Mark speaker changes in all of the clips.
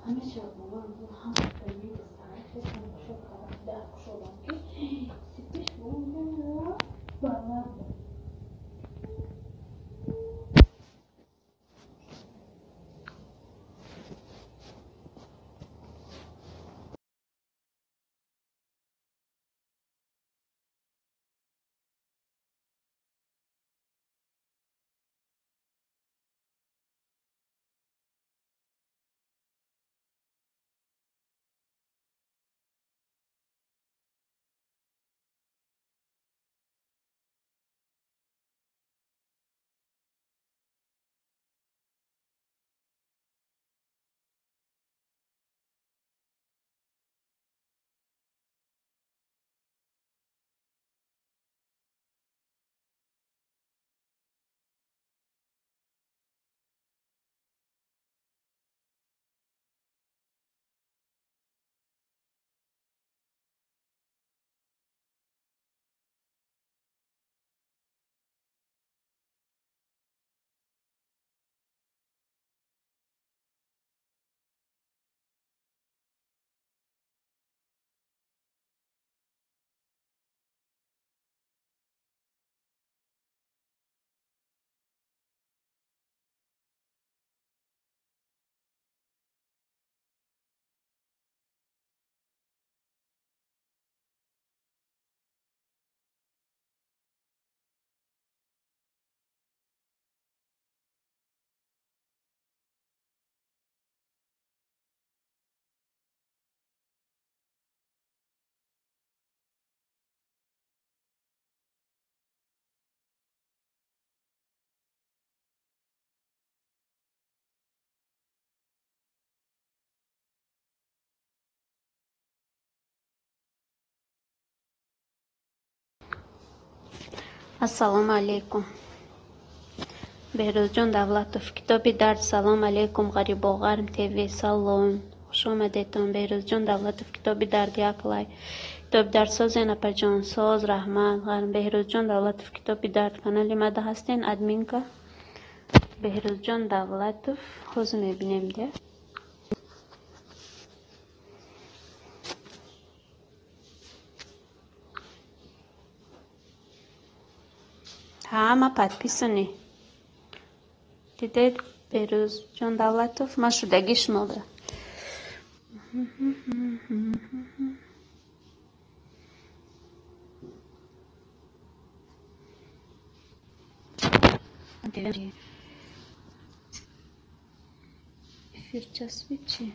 Speaker 1: همیشه بابام هم ببینید ساعت شد در شدم که سپیش بودم بالا.
Speaker 2: Assalomu alaykum. Behruzjon Davlatov kitobi dard. Salom alaykum g'aribog'arim TV salom. Xush omadedton. Behruzjon Davlatov kitobi dard yaklay. کتاب در ساز نپرجان ساز رحمت غرم بهروز جان دولتوف کتابی درد کانال مده هستین ادمین که بهروز جان دولتوف خوز میبینیم ده همه подписаны دیدید بهروز جان دولتوف ما شدگیش ماده ефир часовой чи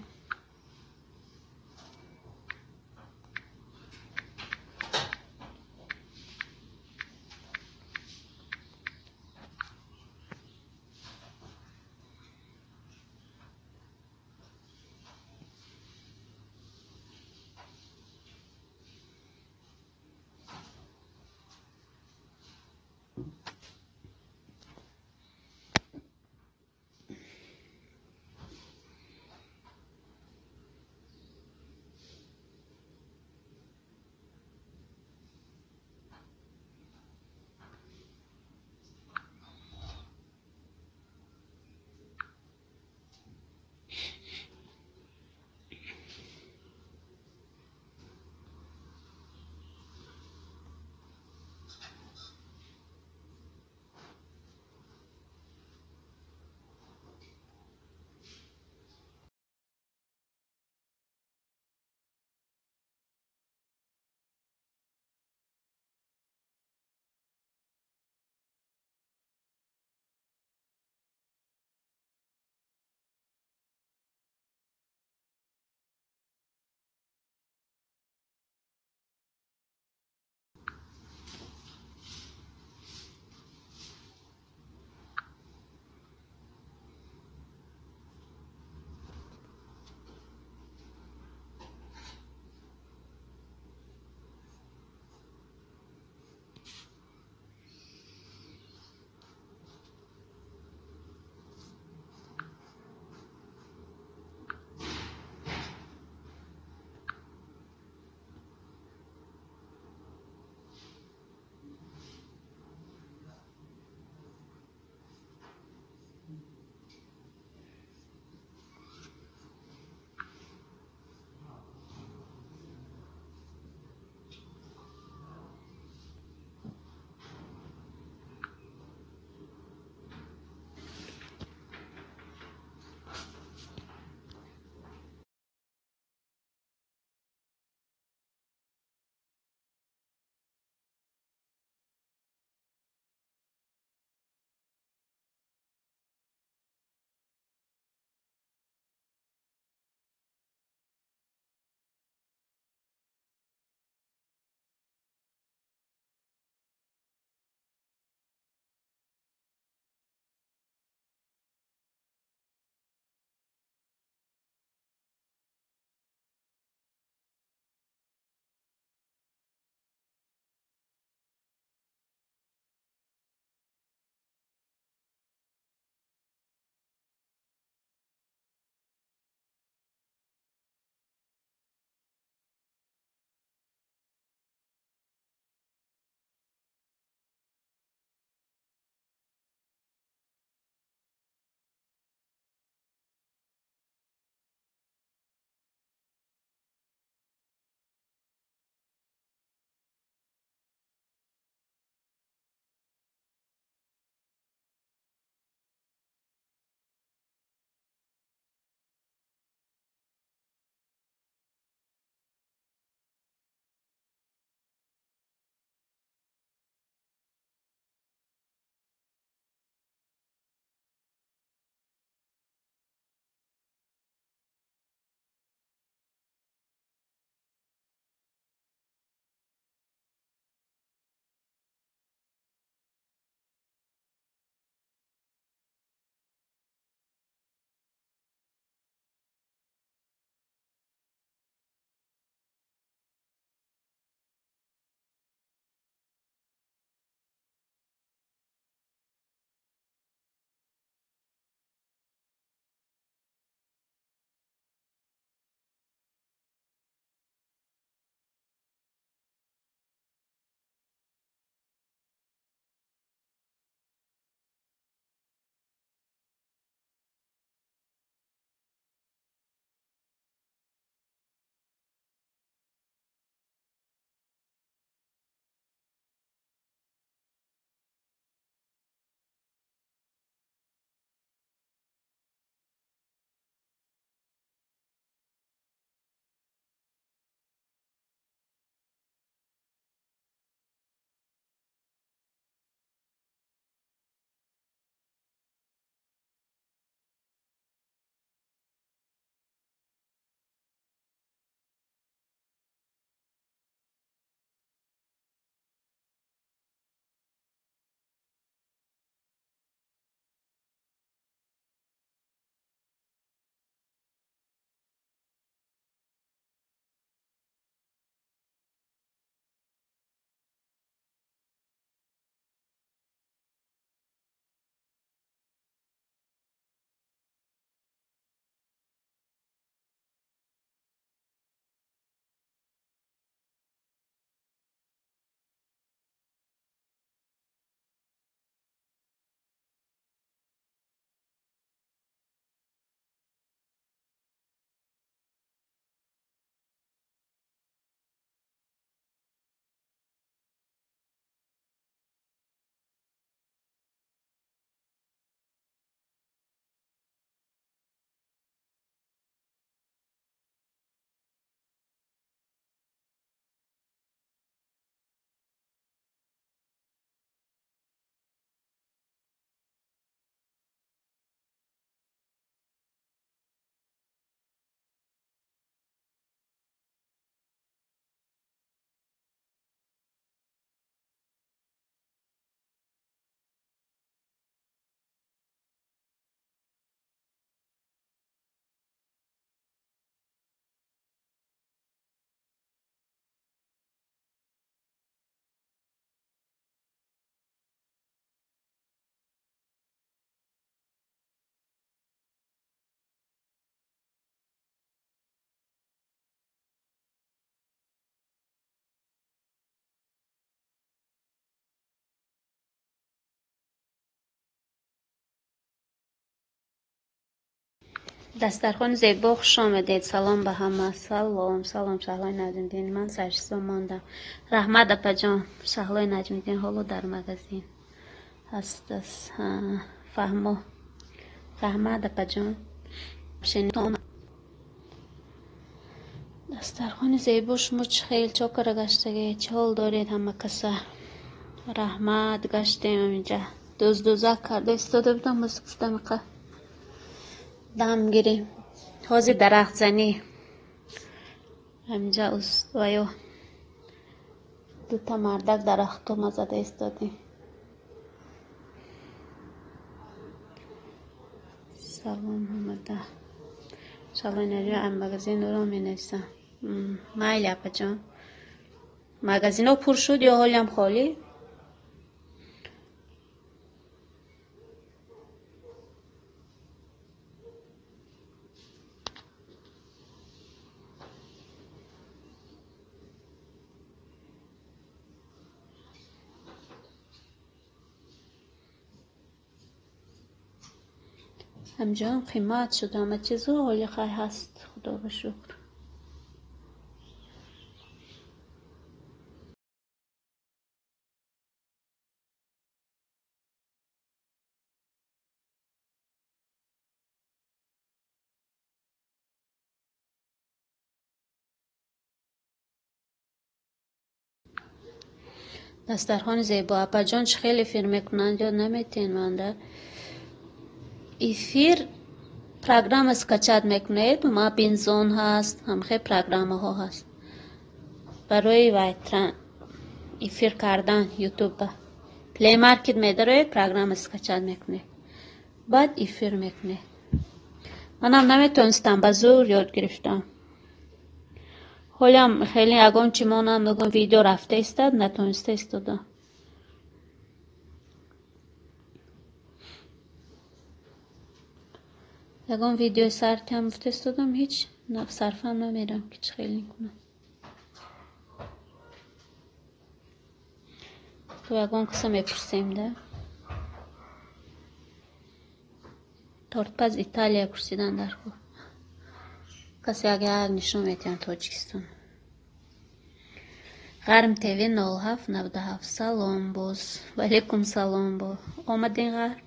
Speaker 2: دسترخوان زیبا خوش آمدید. سلام به همه. سلام شهلای نجم‌الدین. من سرشتم ماندم. رحمت اپا جان شهلای نجم‌الدین حالا در مغازین هست. فهمو رحمت اپا جان شنیدم. دسترخوان زیبا شما چه خیلی چاکر گشتگی، چه حال دارید همه کسا؟ رحمت گشتیم اینجا دوزک کرده استاده بودم بس گفتم که دم گیریم حوض درخت زنی همینجا وایو دوتا مردک درخت ما زده استادیم. سلام همه شلوی نجوی ام مگزین رو می نیستم. مایل اپا جان مگزین ها پر شد یا حالی هم خالی؟ همجا هم قیمت شد همه چیز رو حالی خواهی هست. خدا به شکر. دسترخوان زیبا اپا جان چه خیلی فیر میکنن یا نمیتین منده ایفیر پروگرام اسکچت میکنید ما بینزون هست هم خیلی پروگرام ها هست برای وایتران ایفیر کردن یوتیوب پلی مارکت میدارید پروگرام اسکچت میکنید بعد ایفیر میکنید. منم نمیتونستم به زور یاد گرفتم حالم خیلی اگم چی مانم اگم ویدیو رفته استاد نتونسته استادم. اگم ویدیو سرتی هم استادم هیچ صرفم نمیرم که چه خیلی کنم. تو اگم کسا میپرسیم ده تورتپز ایتالیا پرسیدن در خود کسی اگه نشون میتین تاجیکستان. غرم تیوی 0797 سلام باز و علیکم سلام با آمدین غرم.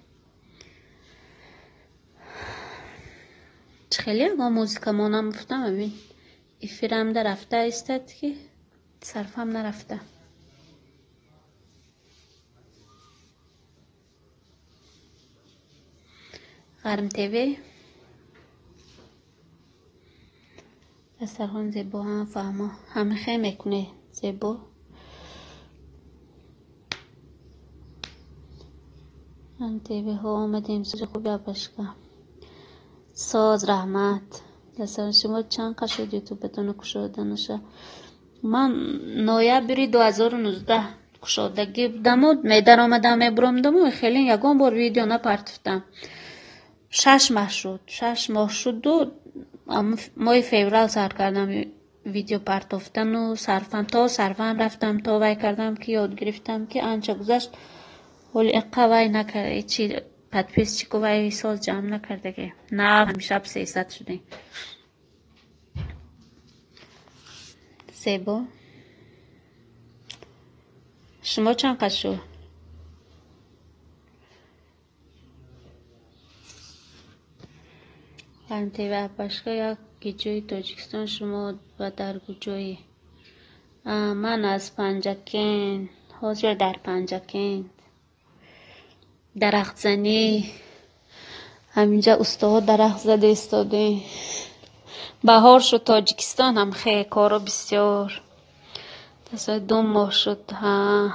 Speaker 2: چه خیلی اگه موزیکا مانم گفتم ببین ایفیرم در رفته استد که صرفم نرفته. غرم تیوی دسترخوان زیبا هم فهمه همه خیلی میکنه زیبا. هم تیوی ها آمدیم سوز خوبی بشکه ساز رحمت دسترخوان شما چند قد شد یوتیوبتون کشادنشه؟ من نویبر 2019 کشادگی بودم و میدر آمدم میبرامدم و خیلی یکم بار ویدیو نپرتفتم 6 ماه شد و ماه فوریه سر کردم ویدیو پرتافتن و صرفم رفتم تا وای کردم که یاد گرفتم که آنچه گذشت ولی اقوای نکرده چی پدپیس چی که وای سال جمع نکرده که نه همیشه 300 شده. زیبا شما چند قد شد؟ انتی و باشگاه یا گیجوی تاجیکستان شما و در گوجوی من از پنجکین حاضر در پنجکین درخت زنی همینجا استاد درخت زده استاده. بهار شد تاجیکستان هم خیلی کارو بسیار تسا 2 ماه شد ها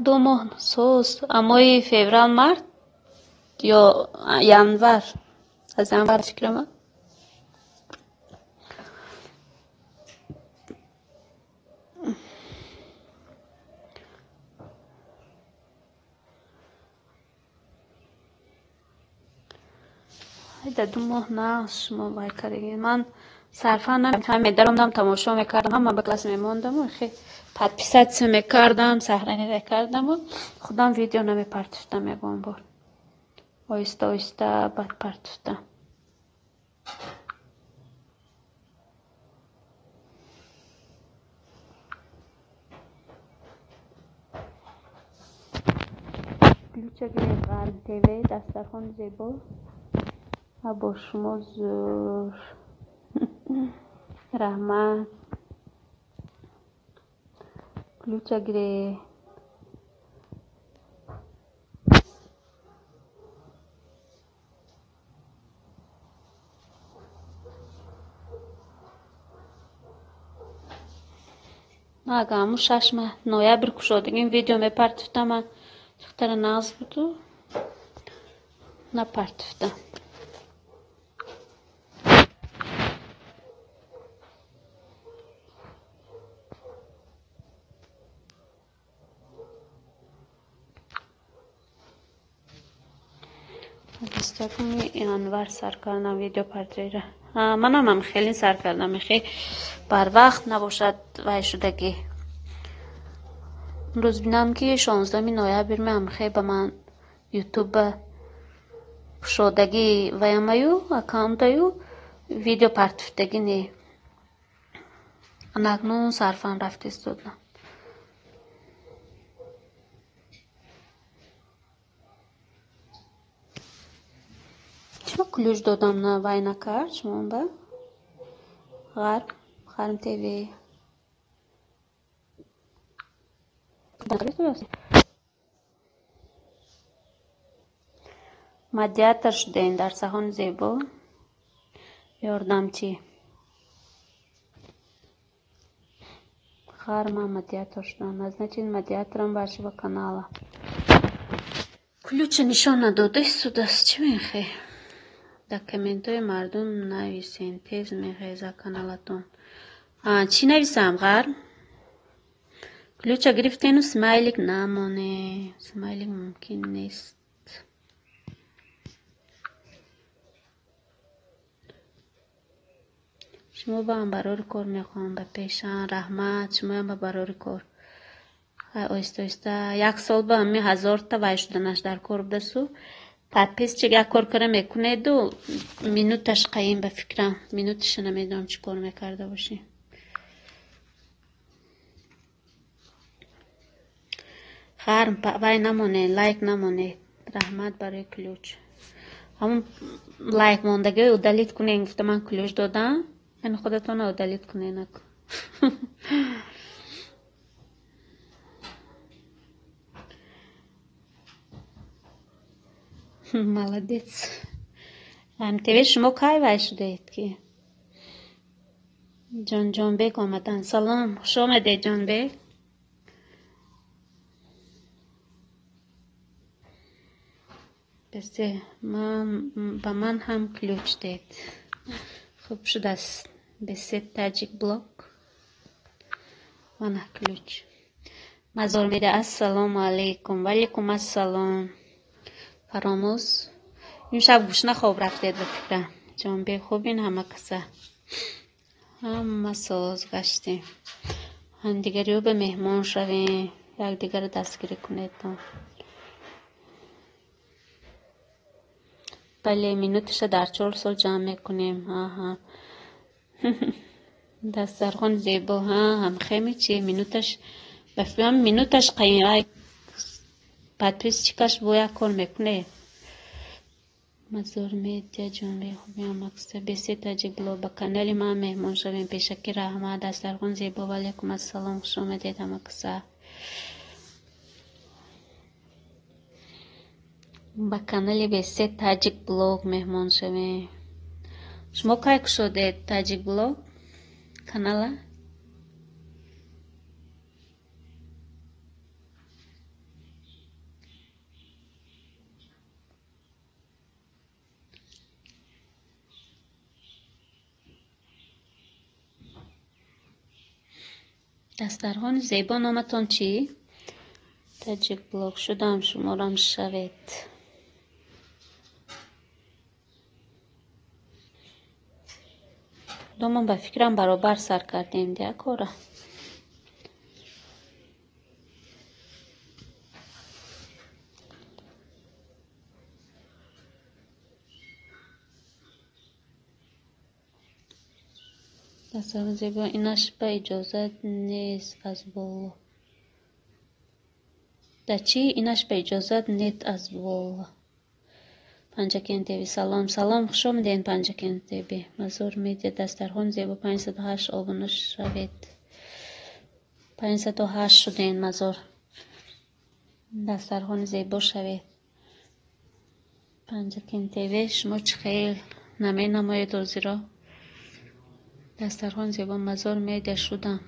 Speaker 2: 2 ماه سوز امای فوریه مارت یا ینور از ینور فکرم در 2 ماه نه شما باید کردگی. من صرفا نمیتونم میدارم تماشا میکردم هم من به کلاس میموندم و خیلی پدپیست میکردم سهرنی میکردم و خودم ویدیو نمیپرتفتم یکم بار آیسته آیسته بعد پرتفتم. کلوچگی غرب تیوی دسترخوان زیبا و با شما زور رحمت کلوچگی اگه همون 6 نویبر کشادگی این ویدیو میپرتفتم من دختر ناز بودو نپرتفتم دستگاهی انور سر کردم ویدیو پرتیره منم هم خیلی سر کردم خیلی بر وقت نباشد وای شدگی روز بینم که 16 نویبر هم خیلی به من یوتیوب شدگی ویامایو اکانتایو ویدیو پرتفتگی نی انگنون صرفم رفت استودم چرا کلوش دادم نه وای نکرد شما با غرم تیوی مدیاتر شده این در سخن زیبا یاردمچی غرم مدیاتر شدن از نچین مدیاترم باشه با کانالا کلوچ نشان نداده سود است چی میخوای در کامنت های مردم نویسین تیز میخوای از کانالتون چی نویسم غرم کلوچ گرفتین و سمایلیک نمانه سمایلیک ممکن نیست شما با هم برای کار میخوام به پیشان رحمت شما هم برای کار آیسته آیسته 1 سال با همی 1000 تا وای شدنش در کار بدسو تپیس چه یک کار کنه میکنه دو مینوتش قیم به فکرم مینوتش نمیدونم چی کار میکرده باشی خرم وای نمونه لایک نمونه رحمت برای کلوچ همون لایک موندگی او دلیت کنه این گفته من کلوچ دادم این خودتون او دلیت کنه نکن молодец تیوی شما کای وای شده اید که جان بیگ آمدن سلام خوش آمده جان بیگ بسه با من هم کلوچ دید خوب شده است بسه تاجیک بلوک من کلوچ مزار میده السلام علیکم وعلیکم السلام فراموز این شب گوشنه خواب رفتید به فکرم جان بی خوبین همه کسا همه ساز گشتیم هم دیگری رو به مهمان شویم یک دیگر دستگیری کنید بله مینوتش در 4 سال جمع میکنیم دسترخوان زیبا هم خیمی چیه مینوتش بفهم مینوتش قیمه پتریس چیکاش بویا کار میکنه مزور میدیا جان بی خوبی هم اکسته بسی تاجیک بلو با کانالی ما مهمان شویم پیشکی رحمت دسترخوان زیبا وعلیکم السلام خوش آمدید هم اکسته با کانالی بسی تاجیک بلوگ مهمان شویم شما که شده تاجیک بلوگ کانالا دسترخوان زیبا نامتون چی؟ تاجیک بلوگ شدم شما رام شوید دومون به فکرم برابر سر کردیم دیگه کاره دستان زیبا ایناش به اجازت نیست از بالا دچی ایناش به اجازت نیست از بالا پنجکین تیوی سلام خوش آمدین پنجکین تیوی مزور میدید دسترخوان زیبا 508 آبونه شوید 508 شدین مزور دسترخوان زیبا شوید پنجکین تیوی شما چه خیل نمی نماید روزی را دسترخوان زیبا مزور میده شدم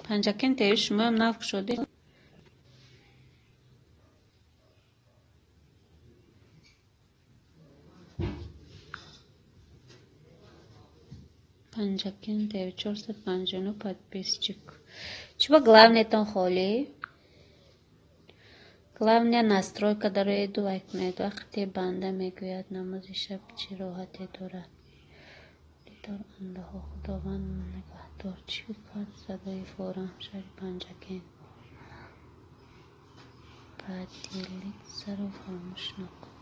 Speaker 2: پنجکین تیوی شما هم نفق شده پنجکین تیوی 459 подписчик чего главное там холи главное настройка дароеду лайк мед вақти банда мегӯяд намози шаб чӣ роҳате дорад дидор андаҳо худованд нигаҳдор чӣ кард садои форам шари панҷакин бадилик заро фаромӯш накун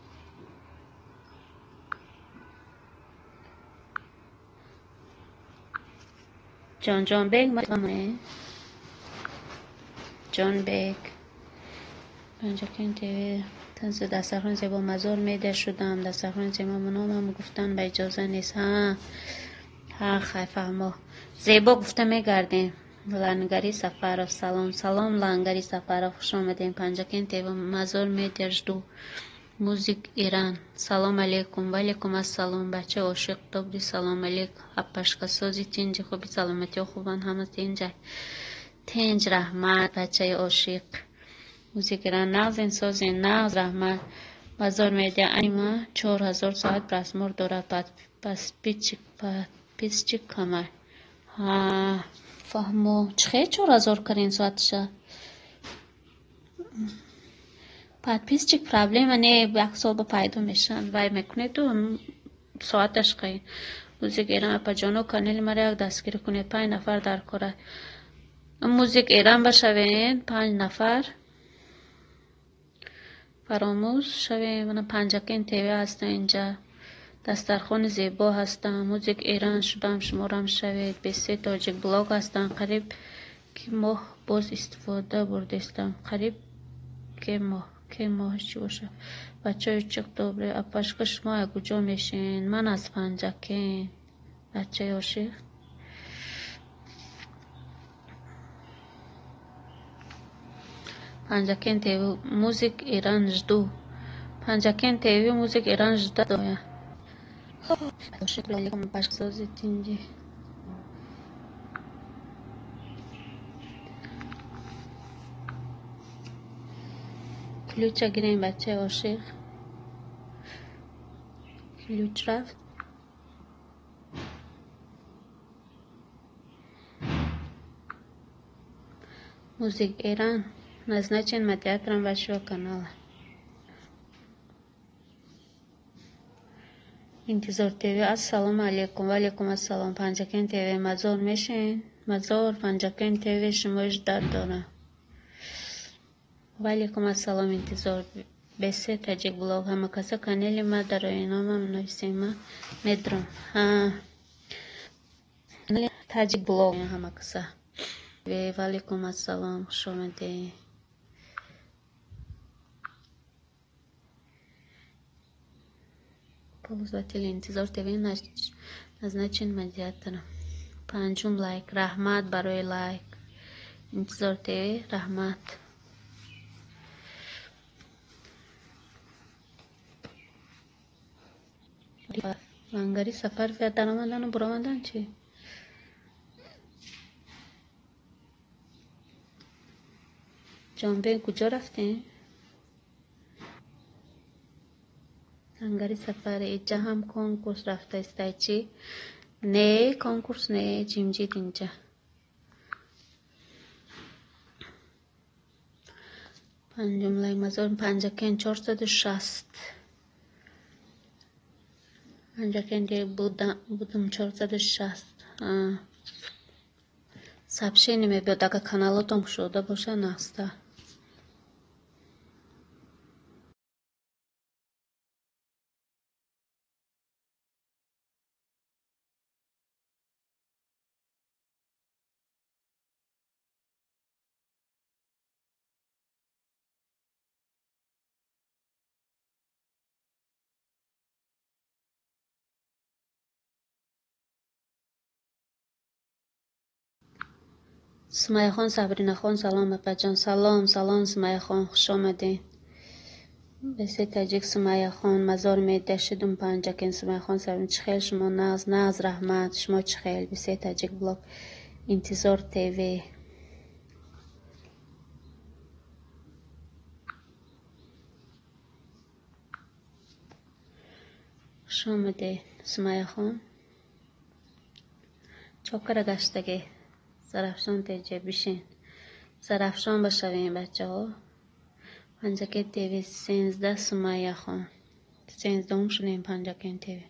Speaker 2: جانبک جانبک پنجکین تیوی تنز دسترخوان زیبا مزار میده شدم دسترخوان زیبا منامم گفتن به اجازه نیست ها خیلی فهمو زیبا گفته میگردیم لنگری سفرов سلام لنگری سفرов خوش آمدین پنجکین تیوی مزار میده جدو موزیک ایران سلام علیکم و علیکم السلام بچه عاشق добрый سلام علیکم اپشکا سازی تینجی خوبی سلامتی و خوبان همه تینج رحمت بچه عاشق موزیک ایران نغزین سازین نغز رحمت بازار میده انیما 4000 ساعت پراسمور دارد پس پیچ کمر فهمو چه 4000 کرین ساعتشه подписчик проблема не یک سال با پیدا میشن وای میکنه تو ساعتش خیلی موزیک ایران اپا جانو کانال مرا یک دستگیری کنه 5 نفر در کاره موزیک ایران بشوین 5 نفر فراموش شوین من پنجکین تیوی هستم اینجا دسترخوان زیبا هستم موزیک ایران شدم شمارم شوید 23 تاجیک بلاگ هستم قریب که ماه باز استفاده بردستم قریب که ماهش چی باشه بچه های چک دوباره اپاشکا شما کجا میشین من از پنجکین بچه عاشق پنجکین تیوی موزیک ایران جدو پنجکین تیوی موزیک ایران جدا دایا عاشق علیکم پاشک سازی تینجی کلوچ گیرین بچه عاشق کلوچ رفت موزیک ایران назначен медиатором вашего канала انتظار تیوی السلام علیکم و علیکم السلام پنجکین تیوی مزار میشین مزار پنجکین تیوی شمایش داد دارم و علیکم السلام انتظار بسه تاجیک بلاگ همه کسا کانال ما در اینامم نویسیم میدرم تاجیک بلاگ همه کسا و علیکم السلام خوش آمده پولزاتیل انتظار تیوی назначен медиатором پنجم لایک رحمت برای لایک انتظار تیوی رحمت لنگری سفر فیاد درآمدن و برآمدن چی؟ جانبه کجا رفتین؟ لنگری سفر اینجا هم کنکورس رفته استای چی؟ نه کنکورس نه جیمجید اینجا پنجم لای مزار پنجکین 460 پنجکین دیگه بودم 460 сообщение میاد اگه کانالاتون شده باشه نسته سمیه خان، صبرینه خان سلام اپا جان. سلام سمیه خان، خوش آمدین. بسی تاجیک سمیه خان، مزار میده شدم پنجکین. سمیه خان صبرین چخیل شما؟ ناز رحمت، شما چخیل؟ بسی تاجیک بلاگ انتظار تیوی. خوش آمدین سمیه خان. چاکر گشتگی زرافشان تیجه بشین، زرافشان بشوین بچه ها. پنجکین تیوی 13 سمیه خان، 13 شدیم پنجکین تیوی.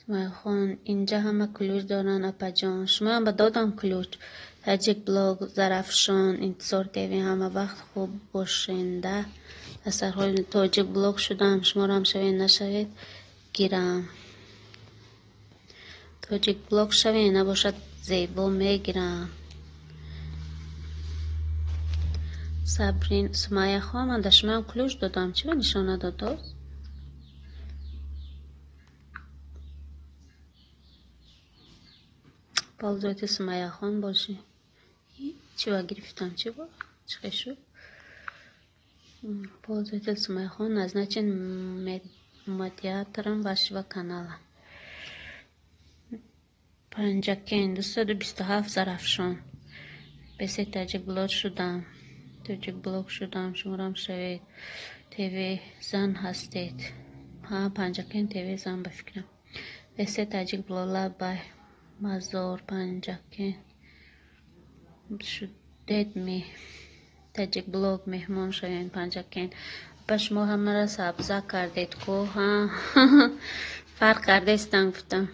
Speaker 2: سمیه خان اینجا همه کلوچ دارن اپا جان. شما هم دادم کلوچ. تاجیک بلاگ زرافشان انتظار تیوی همه وقت خوب باشنده. از حال تاجیک بلاگ شدم، شما رو هم شوید نشوید گیرم. تاجیک بلاگ شوید نباشد زیبا میگیرم. صبرین سمیه خان من دشمه هم کلوش دادم، چی به نشانه داد؟ پالزویت سمیه خان باشی. چی با گرفتم؟ چی با؟ چی خیشو؟ پالزویت سمیه خان نزنچین مدیاترم واشی و کانالا. پنجکین 227 زرافشان. بسی تاجیک بلاگ شدم. تاجیک بلاگ شدم، شمارم شوید. تیوی زن هستید. ها پنجکین تیوی زن بفکرم. بسی تاجیک بلاگ بای مزار پنجکین شدید می تاجیک بلاگ مهمان شوید پنجکین. پس شما همه را سبزه کردید که ها فرق کرده استن گفتم.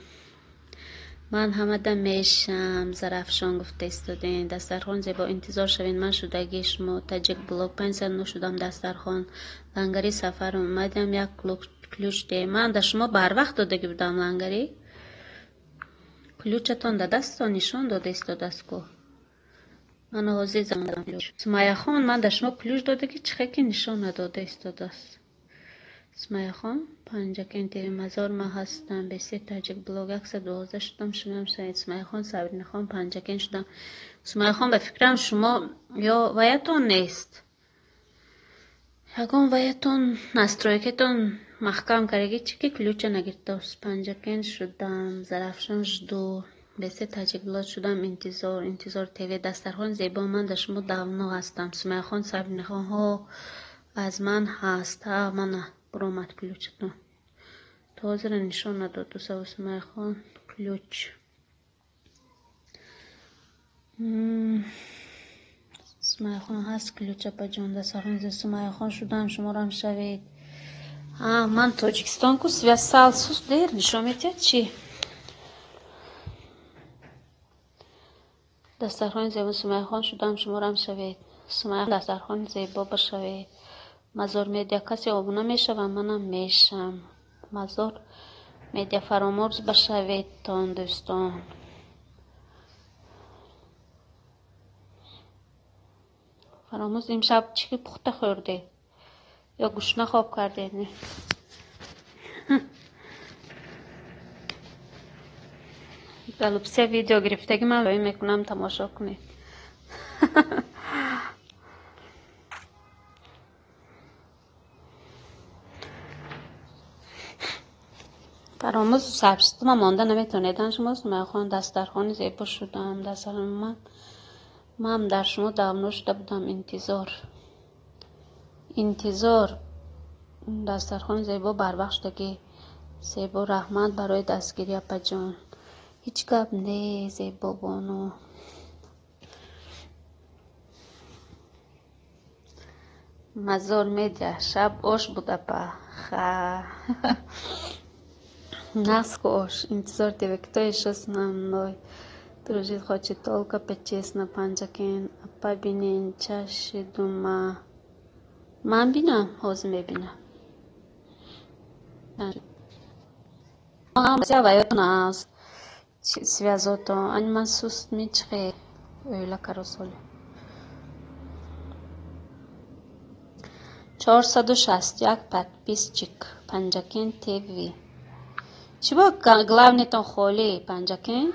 Speaker 2: من همه دم میشم زرافشان گفته استودین. دسترخوان زیبا انتظار شوین. من شدگی شما تاجیک بلاگ 5 سال نشدم دسترخوان لنگری سفر اومدم یک کلوچ ده. من در شما بر وقت داده بودم لنگری. کلوچتان در دستان نشان داده استود است که من عزیزم دادم کلوچ. سمیه خان من در شما کلوچ داده که چخه که نشان نداده استود است. سمیه خان پنجکین تیوی مزار ما هستم. بسی تاجیک بلاگ 112 شدم. شما شاید سمیه خان صبرینه خان پنجکین شدم. سمیه خان به فکرم شما یا ویتون نیست، یکم ویتون نسترویکتون محکم کردگی چی که کلوچه نگرده است. پنجکین شدم زرافشان شدو. بسی تاجیک بلاگ شدم. انتظار تیوی. دسترخوان زیبا من در شما داونو هستم. سمیه خان صبرینه خان ها از من هست. ها من برامد کلوچتون تازه را نشان نداد. دو سمیه خان کلوچ. سمیه خان هست کلوچه پا جان. دسترخوان زیبا سمیه خان شدم، شما را هم شوید. من تاجیکستان کو سویا سالسوس دیر نشان میتید چی؟ دسترخوان زیبا سمیه خان شدم، شما را هم شوید. سمیه دسترخوان زیبا بشوید. مزار میدیا کسی آبونه میشه و منم میشم. مزار میدیا فرامرز بشوید تان دوستان. فرامرز امشب چی پخته خورده یا گوشنه خواب کرده؟ نه گلوبسه ویدیو گرفتگی من لایه میکنم تماشا کنید. فراموز سبشت ما مانده نمیتونیدن شما. سمیه خان دسترخوان زیبا شدم. دسترخوان من در شما داونو شده بودم. انتظار دسترخوان زیبا بر وقت شدگی زیبا رحمت برای دستگیری اپا جان. هیچ گپ نه زیبا بانو. مزار میده شب آش بود اپا نسک آش. انتظار تیوکتای شستنم نای تروجید خواچی تولکا پچیسنا پنجکین اپا بینین چشی دوما. من بینم حوز میبینم. Bayağı az связото. Они sus miçhe öyle karosoli. 461 подписчик Panjakin TV. چی با گلاونتون خولی پنجکین؟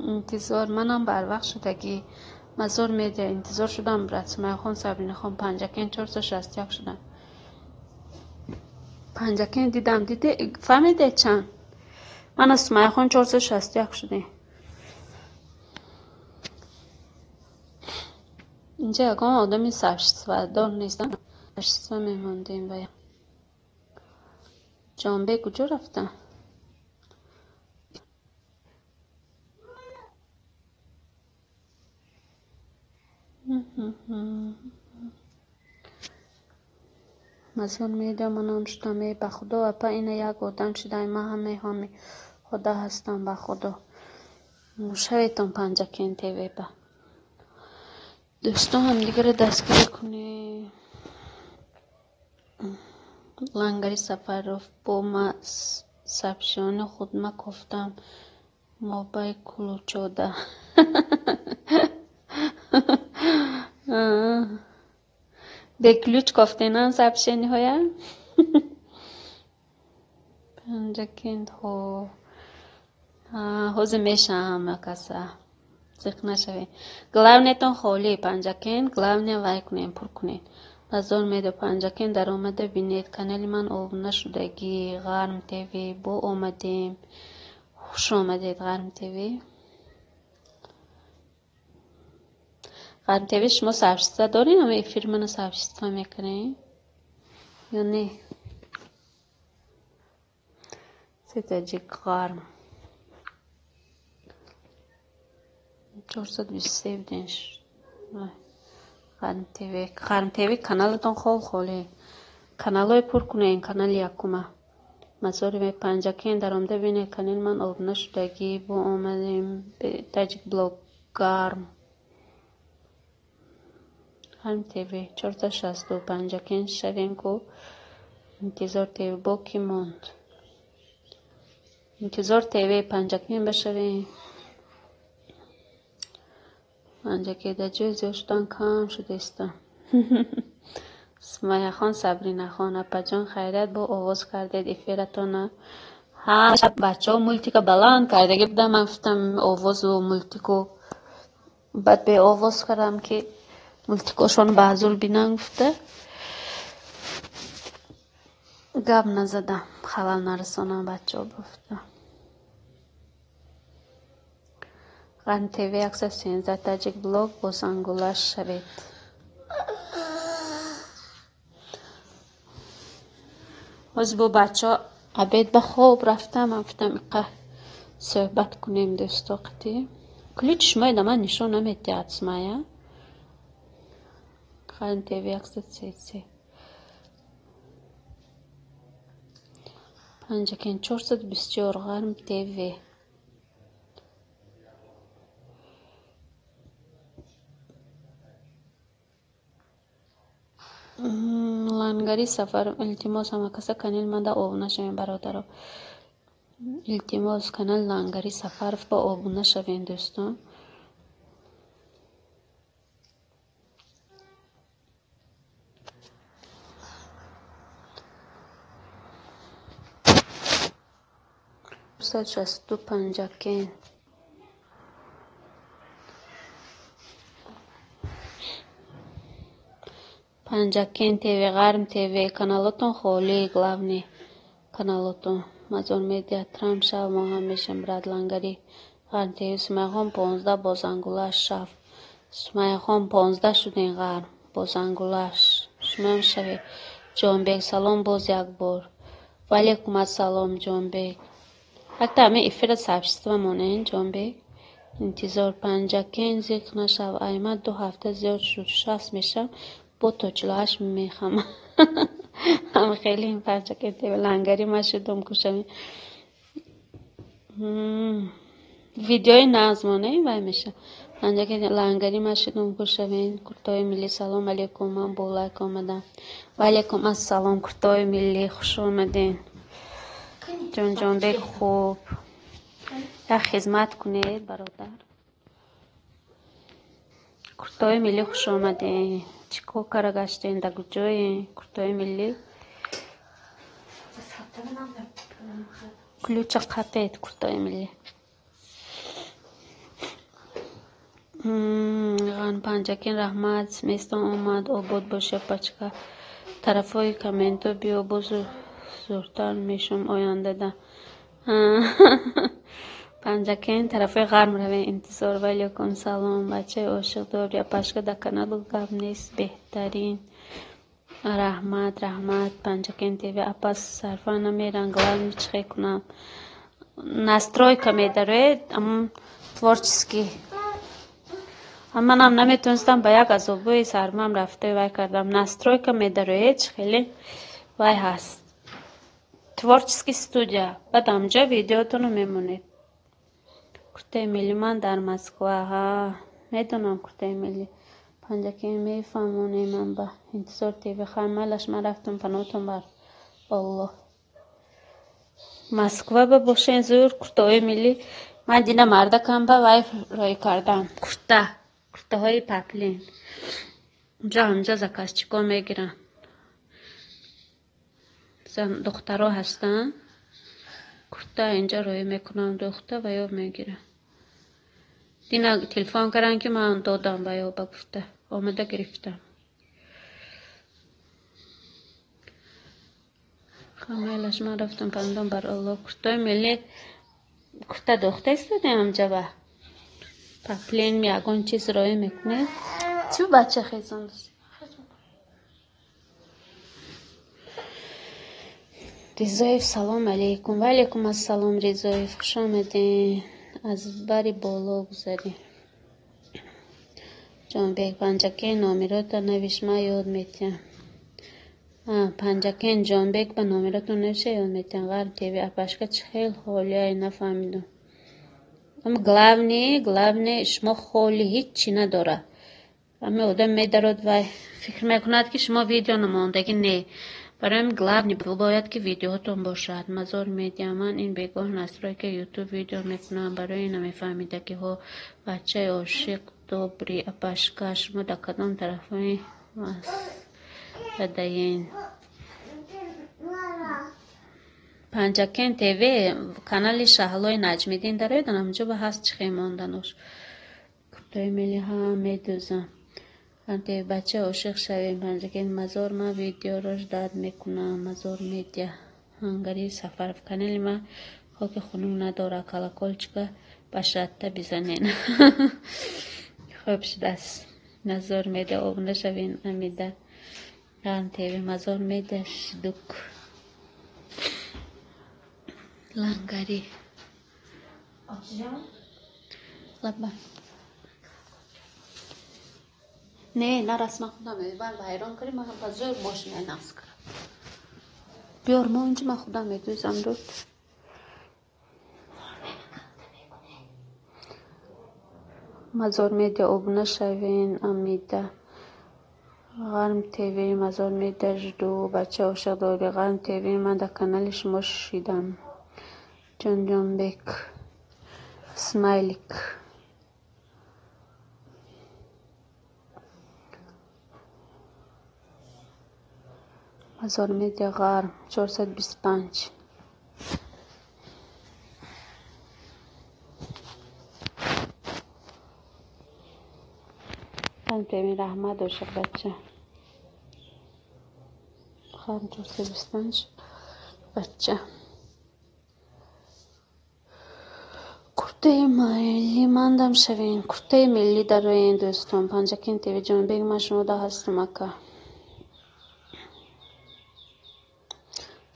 Speaker 2: انتظار منم بر وقت شدگی مزور میده انتظار شدم رسمه خون سبرین خون پنجکین 461 شدن پنجکین دیدم دیده فهمیده چند من از سمایه خون 461 شده اینجا یکم آدمی سرشتوادار نیستم سرشتوا میماندیم باید جانبه کجا رفتن مزون میده منم شدم به خدا اپا این یک آدم شده ما همه خدا هستم به خدا شویتون پنجکین تیوی با دوستان هم دیگر دستگیری کنه لنگری سفر رفت با ما سبشان خود ما گفتم موبایل کلو چوده به کلوچ گفتنان سبشانی های پنجکین خو حوز میشه همه کسا زخ نشوی گلاونتون خولی پنجکین گلاونی وای کنین پر کنین بازار میده پنجکین در آمده بینید کانال من آبونه شدگی غرم تیوی با آمدیم خوش آمدید غرم تیوی غرم تیوی شما سبشتتا دارین همه افیر منو سبشتتا میکنین یا نه سیتا غرم 423 بدینش غرم تیوی کانالتون خولی کانال های پر کنه این کانال یکمه مزاری به پنجکین در آمده بینه کانال من آبونه شدگی با آمدیم به تاجیک بلاگ گرم غرم تیوی 460 پنجکین شوین که انتظار تیوی با کی موند انتظار تیوی پنجکین بشوین پنجکین در جای زیاشتان کم شده استم سمایه خان سبرینه خان اپا جان خیرت با آواز کردید افیرتونه هر شب بچه ها مولتیکا بلند کرده بودم من گفتم آواز و مولتیکو بعد به آواز کردم که مولتیکوشون بازول بینن گفته گب نزدم خلال نرسانم بچه ها بفته غرم تیوی اکسر 13 تاجیک بلاگ با زنگولش شوید از با بچه ها عبید به خواب رفتم افتم اقا صحبت کنیم دوست وقتی کلیت شمای ده من نشون نمیده اتسمایه غرم تیوی اکسر 33 پنجکین 424 غرم تیوی لنگری سفر التماس همه کسا کانال من ده آبونه شوین برادر التماس کانال لنگری سفر با آبونه شوین دوستان شست پنجکین پنجکین تیوی غرم تیوی کانالتون خولی گلاونی کانالتون مزون میدیا ترام شو ما هم میشم براد لنگری غرم تیوی سمایه خون 15 با زنگولش شف سمایه خون 15 شدین غرم با زنگولش شما هم شوی جانبیگ سلام باز یک بار وعلیکم السلام جانبیگ حتی همه افیر سبشتوا مانین جانبیگ انتظار پنجکین زیق نشو ایمد 2 هفته زیاد شد 60 میشم با تا 48 میخوام هم خیلی این پنجکین تیوی لنگری ما شدم کشم ویدیوی نظمانه وای میشه پنجکین لنگری ما شدم کشم کرتای ملی سلام علیکم من با لایک آمدم و علیکم السلام کرتای ملی خوش آمدین جان جان بگ خوب یا خدمت کنید برادر کرتای ملی خوش آمدین چیکو کار گشتین در کجای کرتای ملی ключа قطعت کورتای ملی. پنجکین رحمت میستان اومد آباد باشه پچکا طرفای کامنتو بیا بزرگ زورتر میشم آینده ده. پنجکین طرفای غرم روی انتظار. وعلیکم سلام بچه عاشق دار یا پشکا در کانال گپ نیست بهترین. رحمت پنجکین تیوی اپاس صرفا نمیرن گلال میچخی کنم настройка میداره ام تворческий. منم نمیتونستم با یک عذابوی سرمم رفته وای کردم. настройка میداره خیلی وای هست تворческий студия. بعد همجا ویدیوتونو میمونید. کورتای ملی من در مسکو. ها میدونم کورتای ملی پنجکین میفهمونی من با انتظار تیوی خرمالش من رفتم پنوتون بر الله مسکو با باشین زور کورتای ملی من دینا مرده کم با وای رای کردم کورته های پپلین همجا زکاس چیکو میگیرن دخترها هستن کورته اینجا رای میکنم دختر و یا میگیرن دینا تلفن کردن که من دادم با یا با کورته آمده گرفتم خمیلش من رفتم پندم بر الله کورتای ملی کورته دختر استاده همجا با پپلین میگون چیز رای میکنه چو بچه خیزان دوست رضایف سلام علیکم. و علیکم السلام رضایف خوش آمدین از بری بالا گذاریم جان بیگ پنجکین نامیرات نویش ما یاد میتیم پنجکین جان بیگ با نامیراتون نوشه یاد میتیم غرب تیوی اپاشکا چه خیل حالی های نفهمیدم اما главне شما خالی هیچی نداره اما آدم میدارد و فکر میکند که شما ویدیو نماندگی نه برای главне باید که ویدیوهاتون باشد مزار میدیم من این بگاه نصرای که یوتیوب ویدیو میکنم برای این نمیفهمیده که ها بچه عاشق دوبری اپاشکا شما در کدام طرفای بدهین پنجکین تیوی کانال شهلای نجمیدین داره دارم همجا به هست چخی ماندنوش کورتای ملی ها میدوزم انتی بچه عاشق شویم پنجکین مزار ما ویدیو روش داد میکنم مزار میدیا هنگاری سفر کانال ما خاک خونم نداره کلکلچکا بشرطه بزنین خوب شده است مزار میدیا آبنده شوین امیده انتی مزار میدیا شدوک لنگری لبا نه رسما خودم میبر وایران کنیم من بازار باش ناس کنم بیار ما اینجا من خودم میدوزم دود مزار میده آبونه شوین امیده غرم تیوی مزار میده جدو بچه عاشق داری غرم تیوی من در کانال شما شیدم جان بیک اسمایلیک مزار میده غرم 425 غرم تیوی رحمت عاشق بچه غرم 425 بچه کورتای ملی مندم شوین کورتای ملی در روی این دوستان پنجکین تیوی جان بیگ من شما دا هستم اکا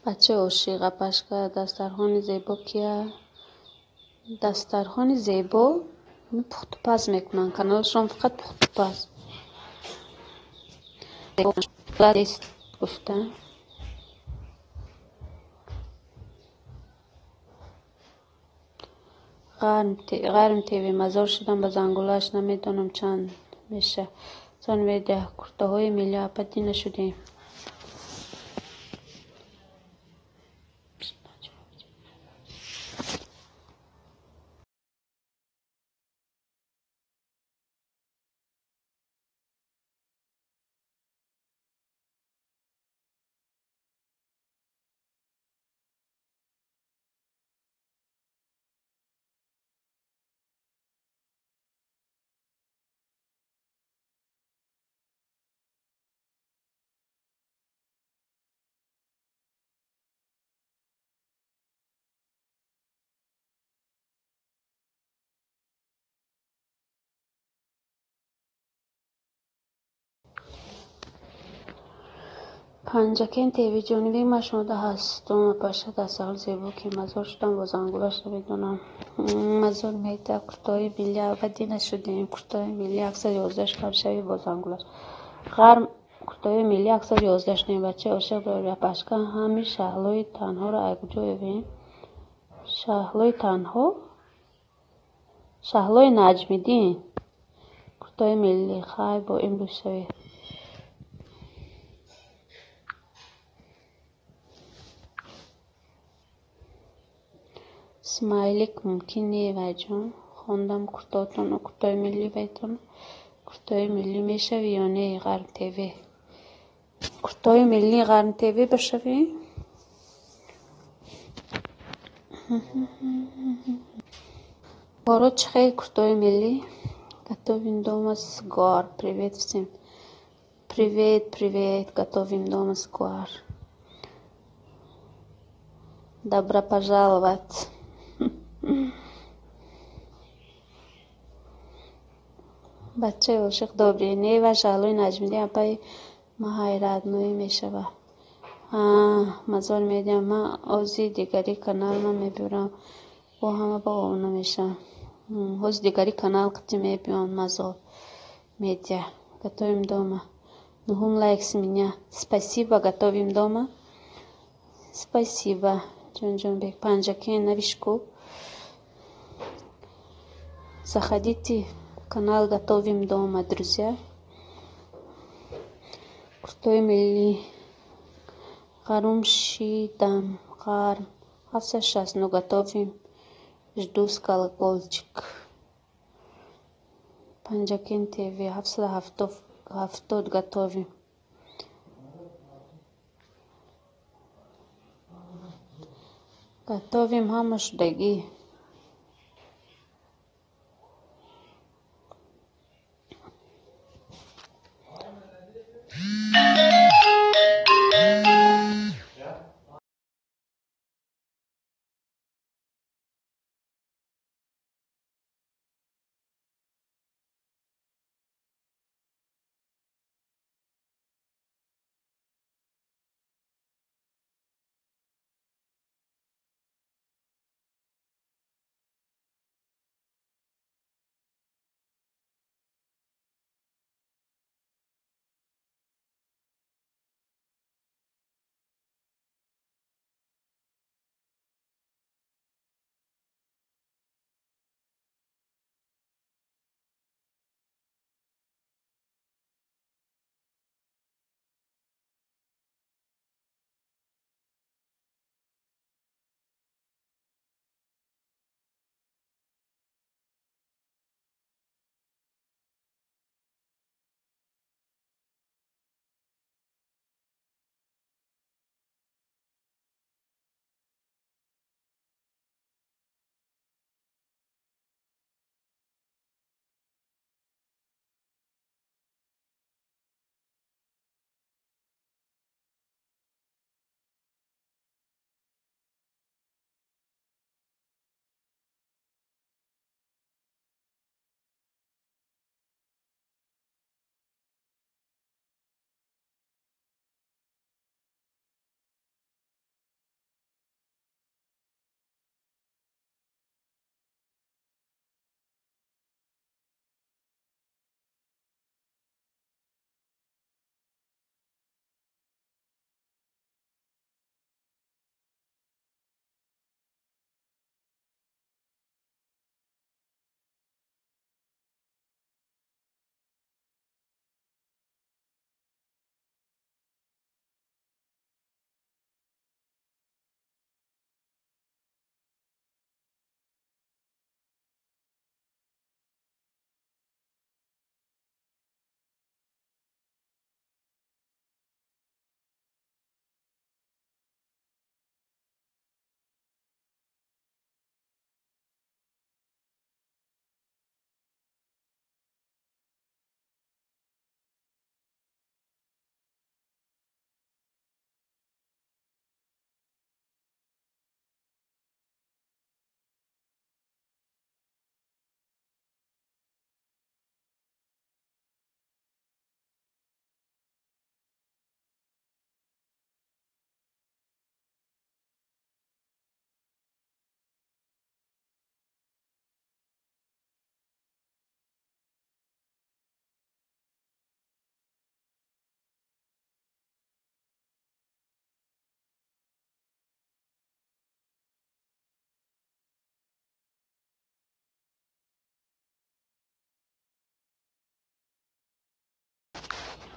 Speaker 2: بچه عاشق پشکا دسترخوان زیبا کیه دسترخوان زیبا پخت پز میکنن کانالشون فقط پخت پز گفتن غرم تیوی مزار شدم با زنگولاش نمیدونم چند میشه زن ویده کورته های ملی اپدی نشدیم پنجکین تیوی جانبی ما شده هستم پشه در سال زیبا که مزار شدم باز انگولش رو بدونم مزار میده کرتای بیلی اودی نشدیم کرتای میلی اکثر یازدش کار شوی باز انگولش غرم کرتای میلی اکثر یازدش نیم بچه عاشق داره پشکن همین شهلوی تنها رو اگه جای بیم شهلوی تنها شهلوی نجمیدین کرتای میلی خواهی با امروز شوی اسمایلیک ممکنه و جان خوندم کرتاتون و کرتای ملی بیتون کرتای ملی میشوی یا نه غرم تیوی کرتای ملی غرم تیوی بشوی بارو چخی کرتای ملی готовим дома с гор привет всем привет готовим дома с гор добро пожаловать بچه عاشق دابرینه و شهلوی نجمیدی اپای ما حیرت نوی میشوه مزار میدیم من اوزی دیگری کانال ما میبیرم با همه با اونو میشم اوز دیگری کانال قطی میبیم مزار медиа. Готовим дома. Нухум лайк с меня. Спасибо, готовим дома. Спасибо. Джонбек Панджакен Навишку. Заходите в канал Готовим дома, друзья. Крутой мили. Гарум шидам. Гарм. А сейчас, но готовим. Жду с колокольчик. Панджакен ТВ. Хафтод готовим. Готовим хамаш даги.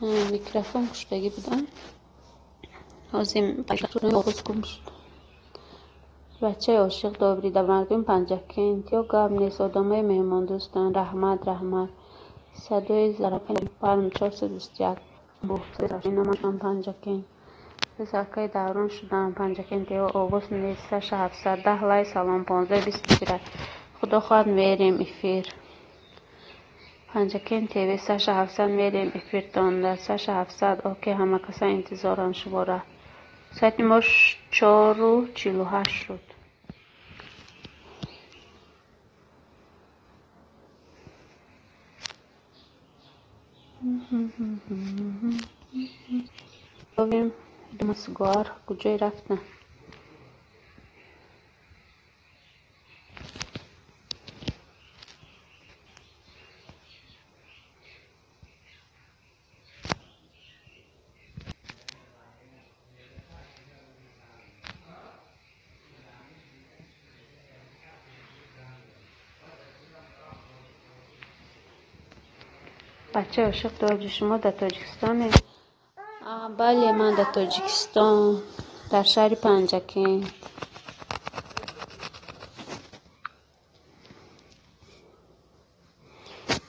Speaker 2: میکروفون کشتگی بودن ازیم آغاز کن شد. بچه عاشق دابری در مردم پنجکین یا گام نیست آدمای مهمان دوستان رحمت صدای زرافه پرم 421 بوده این نماشان پنجکین سرکای دوران شدن پنجکین تیو آواز نیست 710 لای سلام 1523 خدا خواهد میریم افیر پنجکین تیوی 700 میریم افیر تان در 700 اوکی همه کسا انتظاران شماره ساعت ما 4:48 شد ببینیم دمسگار کجای رفتن بچه عاشق دارج شما در تاجیکستانه؟ بله من در تاجیکستان در شهر پنجکین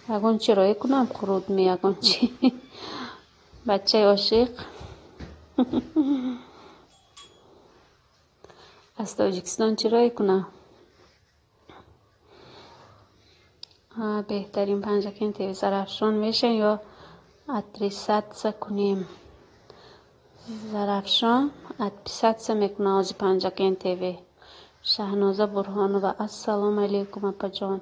Speaker 2: اگون چی رای کنم خورود می اگون چی بچه عاشق از تاجیکستان چی رای کنم بهترین پنجکین تیوی زرافشان میشه یا اتریست کنیم زرافشان اتریست میکنه از پنجکین تیوی شهنازه برهانو و السلام علیکم اپا جان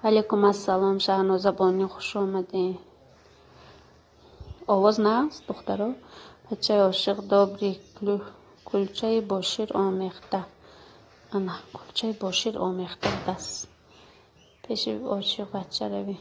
Speaker 2: علیکم السلام شهنازه بانی خوش آمدین آواز نست دخترها بچه عاشق دابری کلچه باشیر آمیخته انا کلچه باشیر آمیخته دست پیش عاشق بچه روی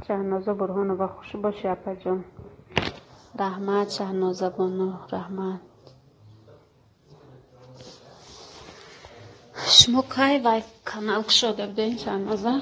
Speaker 2: شهنازه برهانو و خوش باشی اپا جان رحمت شهنازه بانو رحمت شما که وای کانال شده بودین شهنازه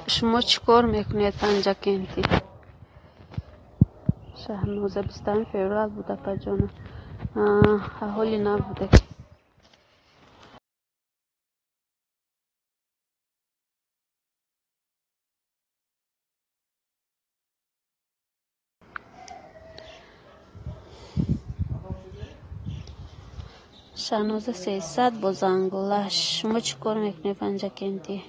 Speaker 2: شما چیکار میکنید پنجکینتی شهنازه 20 فوریه بوده پا جانم حالی نبوده شهنازه 300 با زنگولش شما چیکار میکنید پنجکینتی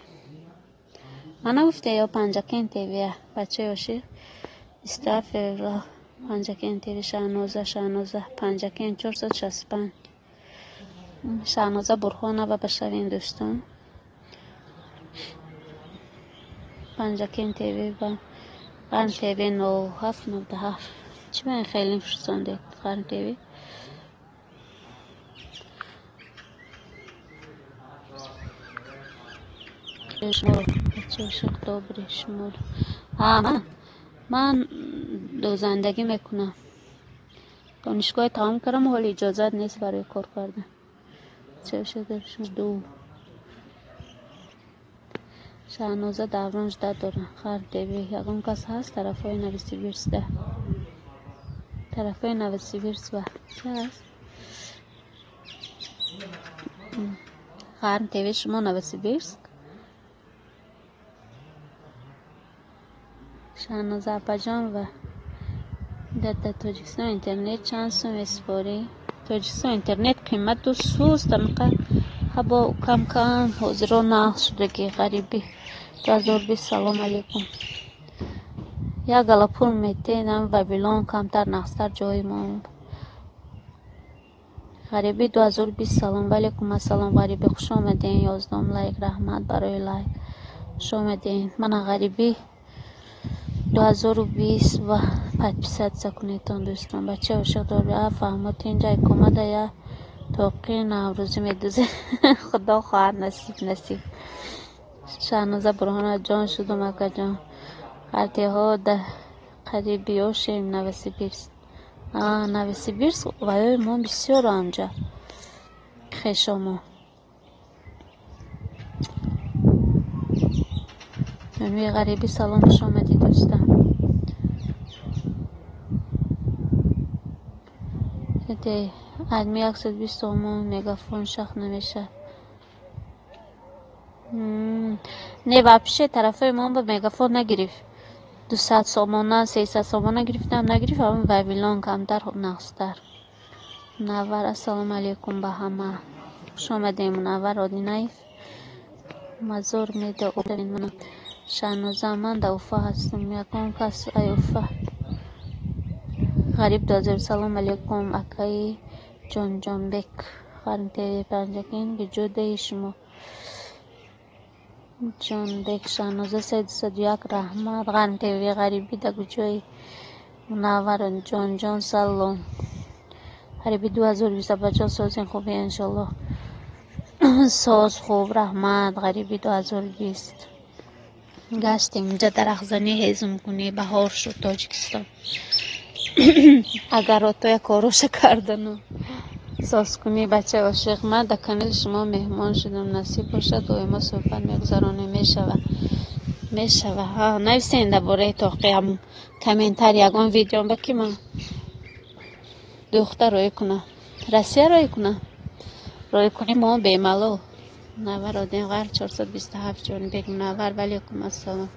Speaker 2: من نگفته یا پنجکین تیویه بچه عاشق 20 فوریه پنجکین تیوی شهنازه پنجکین 465 شهنازه برهانه و بشوین دوستان پنجکین تیوی و قرن تیوی 9797 چی باید خیلی فرستانده قرن تیوی شمول بچه عاشق دابری شمول من دوزندگی میکنم دانشگاه تمام کردم ولی اجازت نیست برای کار کردن چه شده دو شهنازه دورانش دارن خر دیوی یکم کس هست طرفای نویسیویرس ده طرفای نویسیویرس و چه هست خر دیوی شما نویسیویرس شهنازه اپا جان و در تاجیکستان اینترنت چند سوم اسپاری تاجیکستان اینترنت قیمت 2 سوز تنقه هبا کم کم حاضران نقل شده که غریبی 2020 سلام علیکم یا گلا پول میتینم و بیلان کمتر نقصتر جای ما غریبی 2020 سلام علیکم السلام غریبی خوش آمدین 11 لایک رحمت برای لایک خوش آمدین من غریبی 2020 و 500 سکنیتان دوستان بچه عاشق دار فهمت اینجا کمده یا توقی نوروزی میدوزه خدا خواهد نصیب شهنازه برهان جان شدم اکا جان قرطی ها ده قریبی ها شیم نوسی بیرس نوسی بیرس و های ما بسیار آنجا خیشا منوی غریبی سلام خوش آمدی دوستان ده ادمی 120 تومون مگافون شخ نمیشه نه واپشه طرفه ما به مگافون نگرفت 200 سامانه 300 سامانه گرفتم نگرفت اما ویلان کمتر نقصتر منور السلام علیکم به همه خوش آمدیم منور آدی نیف مزور میده اولین منم شهنازه من در اوفا هستم یکم کس ای اوفا غریب دازر سلام علیکم اکای جان بک خارم تیوی پنجکین که جوده شما جان بک شهنازه 301 رحمت خارم تیوی غریبی در گجای منورن جان سلام غریبی 2020 بچه سازین خوبی انشالله ساز خوب رحمت غریبی 2020 گشتیم اینجا درخزنی هیزم کنی بهار شد تاجیکستان اگر تو کاروش کردن ساز کنی بچه عاشق من در کانال شما مهمان شدم نصیب باشد و ما صحبت میگذرانه میشوه ها نویسین در باره توقیم کمنتر یگان ویدیو بکی من دختر روی کنه رسیه روی کنه روی کنی ما بیمالو منور آدین غر 427 جان بگ منور ولیکم السلام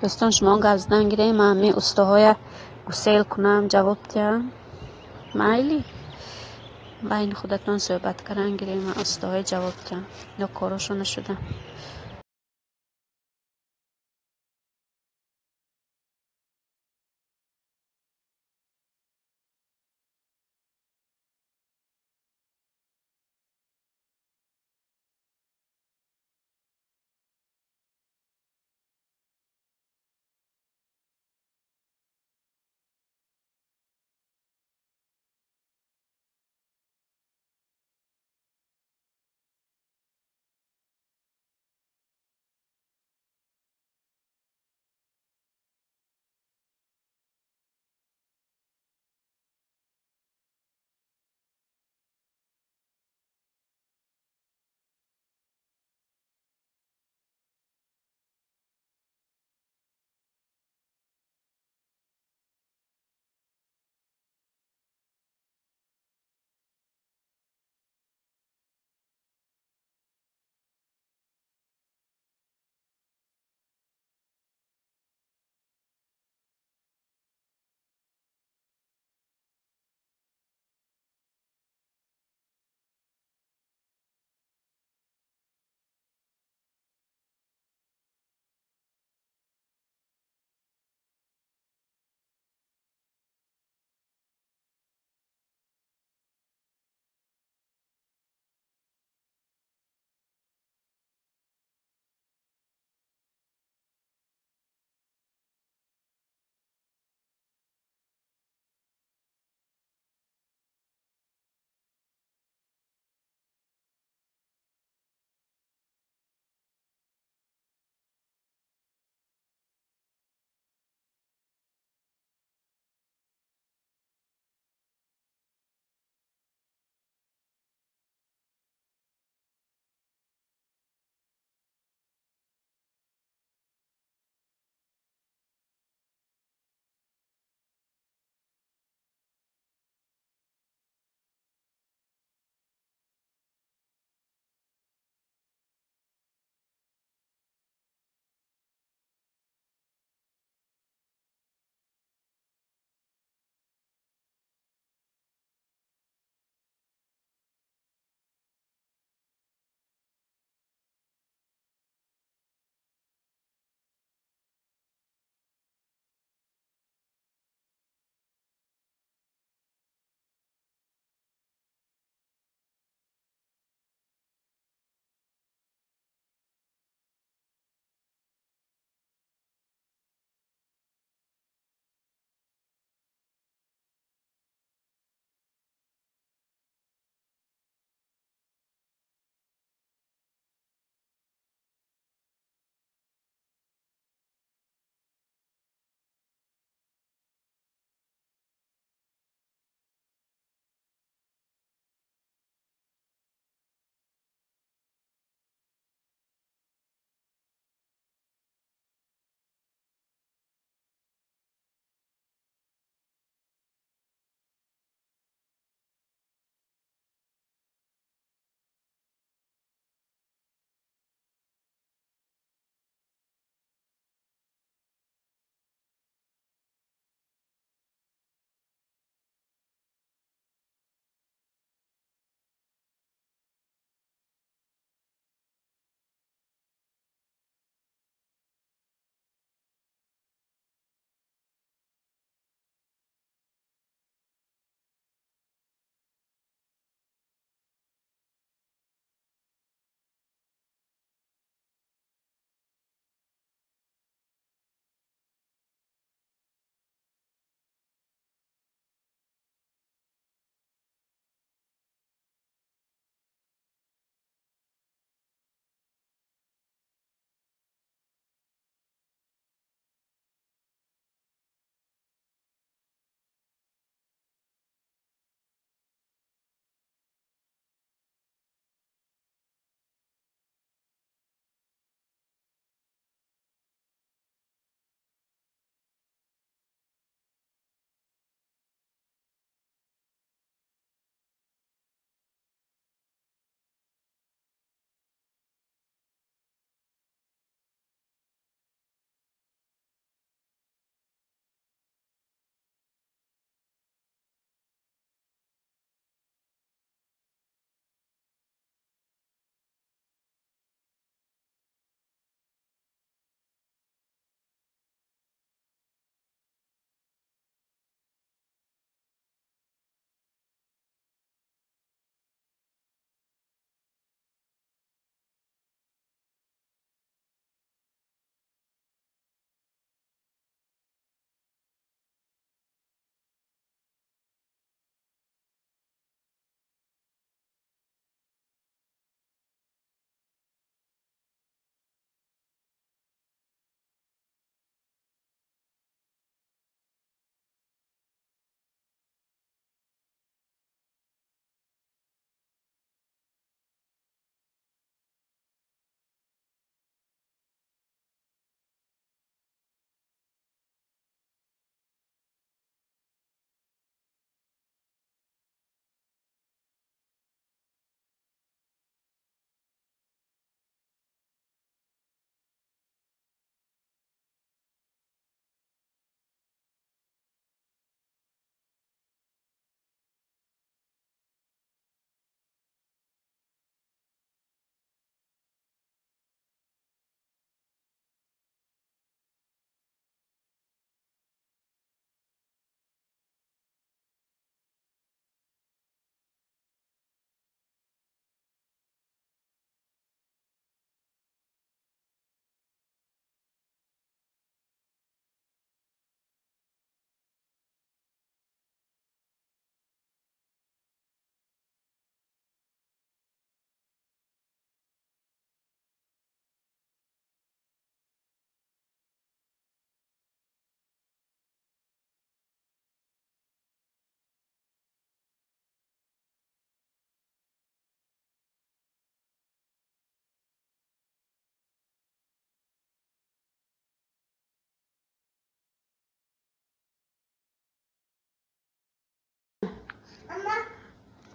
Speaker 2: دوستان شما گزدن گیریم من همی استاهای گسیل کنم جواب دیم مایلی بین خودتون صحبت کردن گیریم استاهای جواب دیم یا کاراشو نشدم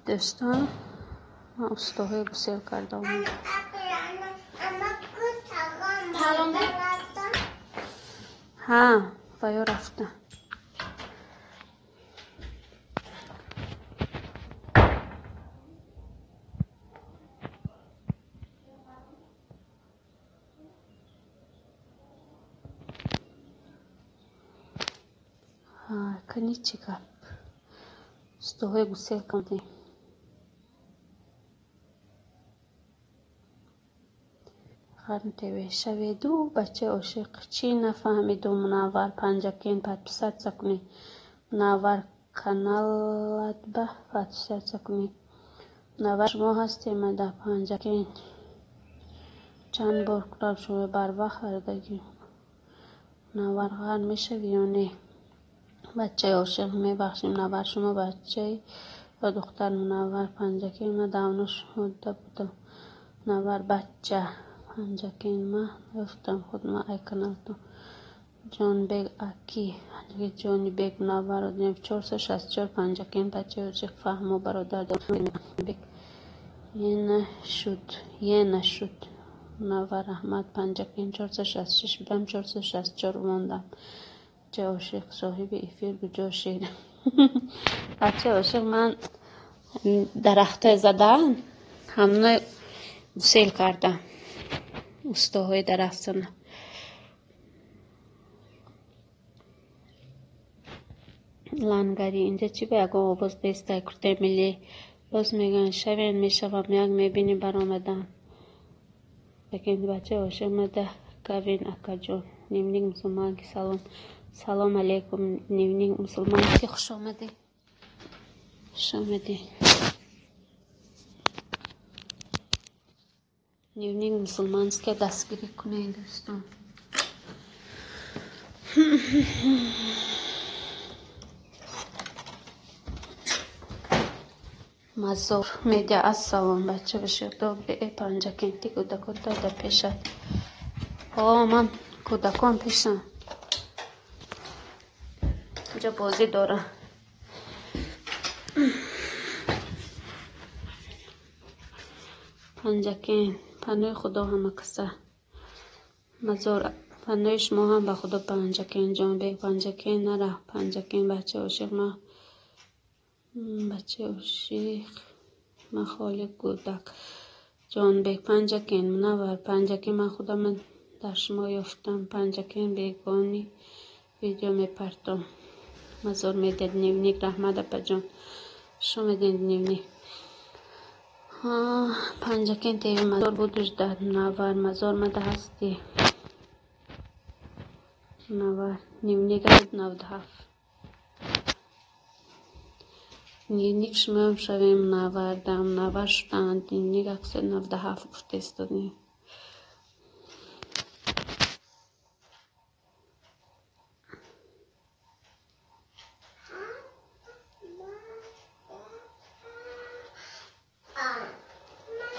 Speaker 2: دوستان من استوهای بسیار کردم. ها باید رفتم. ها کنی چی کپ استوهای بسیار کردیم. خرم تیوی شوی دو بچه عاشق چی نفهمید و منور پنجکین پد سکنی منور کانالت به پد سکنی منور شما هستیم در پنجکین چند بار کلاب شما بر وقت بردگی منور غر میشوی یا نه بچه عاشق میبخشیم منور شما بچه و دختر منور پنجکین من دانش مده بودم منور بچه پنجکین ما گفتم خود ما ای کنال تو جان بیگ اکی جانی بیگ منور و دیم 464 پنجکین بچه عاشق فهم و برادر بیگ یه نشد منور احمد پنجکین 466 بودم 464 موندم بچه عاشق صاحب ایفیر بجا شیر بچه عاشق من درخت زدن همونه سیل کردم استوهای درخت زدن لانگری اینجا چی به اگه آباز بیسته کرده ملی باز میگن شوین میشوم یک میبینی برآمدن لیکن بچه عاشق مده کوین اکا جون نیمنیک مسلمان کی سلام علیکم نیمنیک مسلمان کی خوش آمدی نیمنیک مسلمان که دستگیری کنه دوستان مزور میده از سلام بچه بشه دو به پنجکین تی کودکان تا پیشت من کودکان پیشم اینجا بازی داره پنجکین پنوی خدا همه کسه مزور پنوی شما هم به خدا پنجکین جان بیگ پنجکین نره پنجکین بچه عاشق ما بچه عاشق من خالی کودک جان بیگ پنجکین منور پنجکین من خدا من در شما یافتم پنجکین بیگانی ویدیو میپرتم مزور میدید نیونیک رحمت اپا جان شو میدید نیونیک پنجکین تیوی مزور بودش در منور مزور مده هستی منور نیونیک از 97 نیونیک شما هم شویم منور دم منور شدند نیونیک اکسر 97 گفته استادیم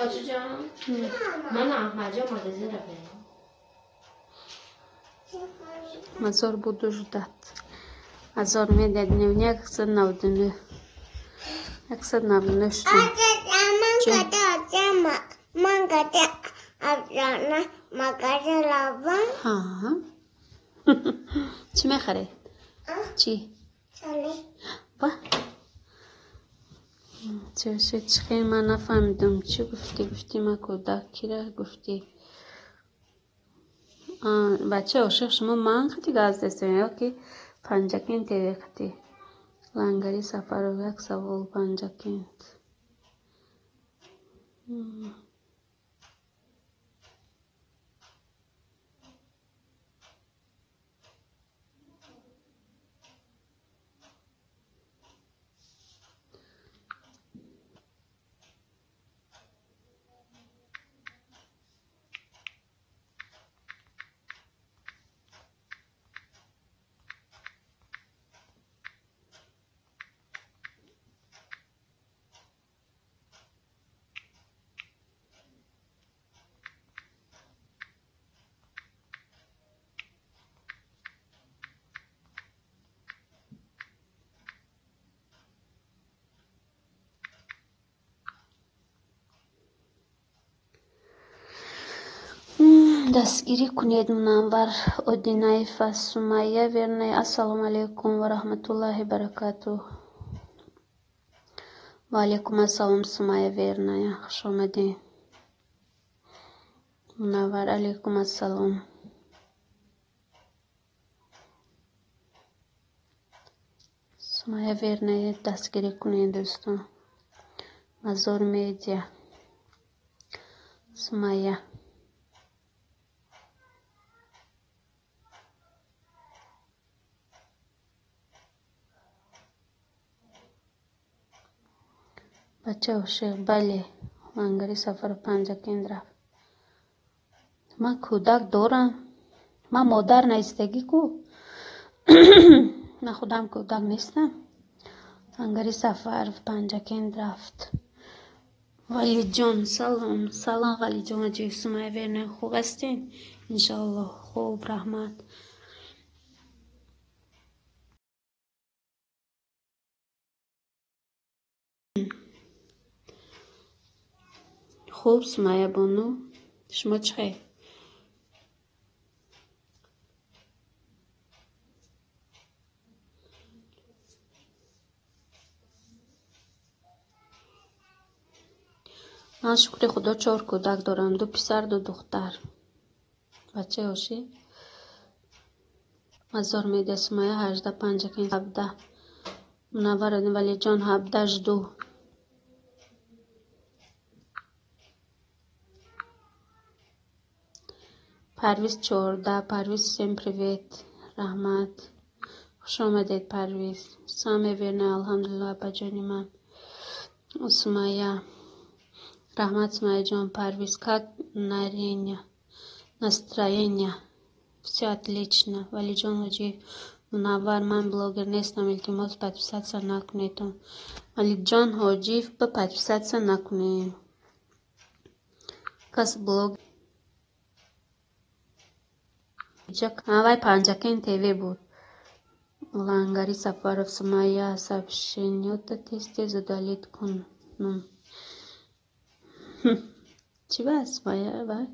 Speaker 3: آجو جان من احمد جان مدزه را بریم
Speaker 2: مزار بودو جدت مزار میدید نیونی اکسر 99 اکسر 99 شدن
Speaker 4: من کده افرانه مگه لبن
Speaker 2: ها چی میخرید؟ چی؟
Speaker 4: چلی
Speaker 2: با چی خیلی من نفهمیدم چی گفتی من کودکی را گفتی بچه عاشق شما من خیلی گاز دستیم یا که پنجکین تیوی خیلی لنگری سفر و یک سوال پنجکین دستگیری کنید. منور اودینایف از سمیه ورنه. السلام علیکم و رحمت الله برکاته. و علیکم السلام سمیه ورنه، خوش آمدین. منور علیکم السلام. سمیه ورنه دستگیری کنید دوستان. مزار میدیا سمیه. بچه و شیخ بله وانگری سفر 5 کندرفت. من کودک دارم. من مادر نیستگی کو. من خودم کودک نیستم. وانگری سفر 5 کندرفت. ولی جان سلام. سلام ولی جان جی سمیه ورنه، خوب هستین؟ انشالله خوب رحمت. خوب سمیه بانو، شما چه؟ من شکر خدا 4 کودک دارم، 2 پسر 2 دختر. بچه هاشی؟ مزار میده سمیه 18 5 17 منور ولی جان 17 2 پرویز 14 پرویز سیم پریویت رحمت. خوش آمدید پرویز. سامی ورنه الحمدلله بجانی من. سمیه رحمت سمیه جان. پرویز как настроение? Все отлично. ولی جان حاجی منور. من بلاگر نیستم، التماس подписаться نکنید. ولی جان حاجی به подписаться نکنید. کس بلاگ وای 5 تیوی بود. лангари сафаров сумая сообщение-то тез удалить کنم. چی بس مایه وای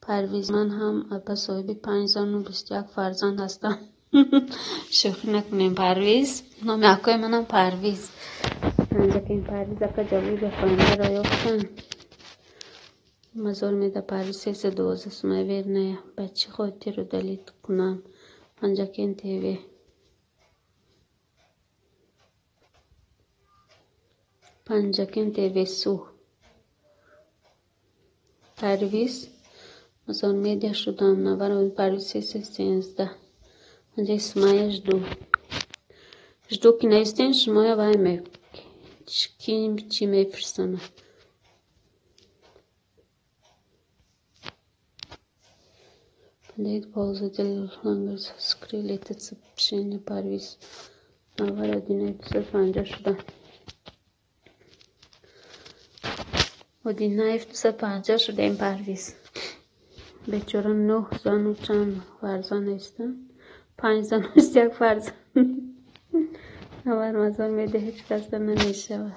Speaker 2: پرویز من هم ابا صاحبی 5 زن و 21 فرزند هستم. شوخی نکنیم پرویز. نام اکای منم پرویز. پنجه که این پرویز اکا جواب خانه را یافتن. مزار میده پرویز 312 سمیه ورنه. بچه خودتی رو دلیت کنم. پنجه که این تیوی پنجه که این تیوی سو پرویز مزار میده شدم نور پرویز 313 پنجه سمیه جدو که نیستین شما وای می چی میفرستانه. Дед ползатель лангерс скрылит от сообщения Парвиз. Навар 1950 1950 شده این پرویز. بیچاره 9 زن و چند فرزند هستن. 5 زن و 21 فرزند. نوار مزار میده هیچ کس نمیشه.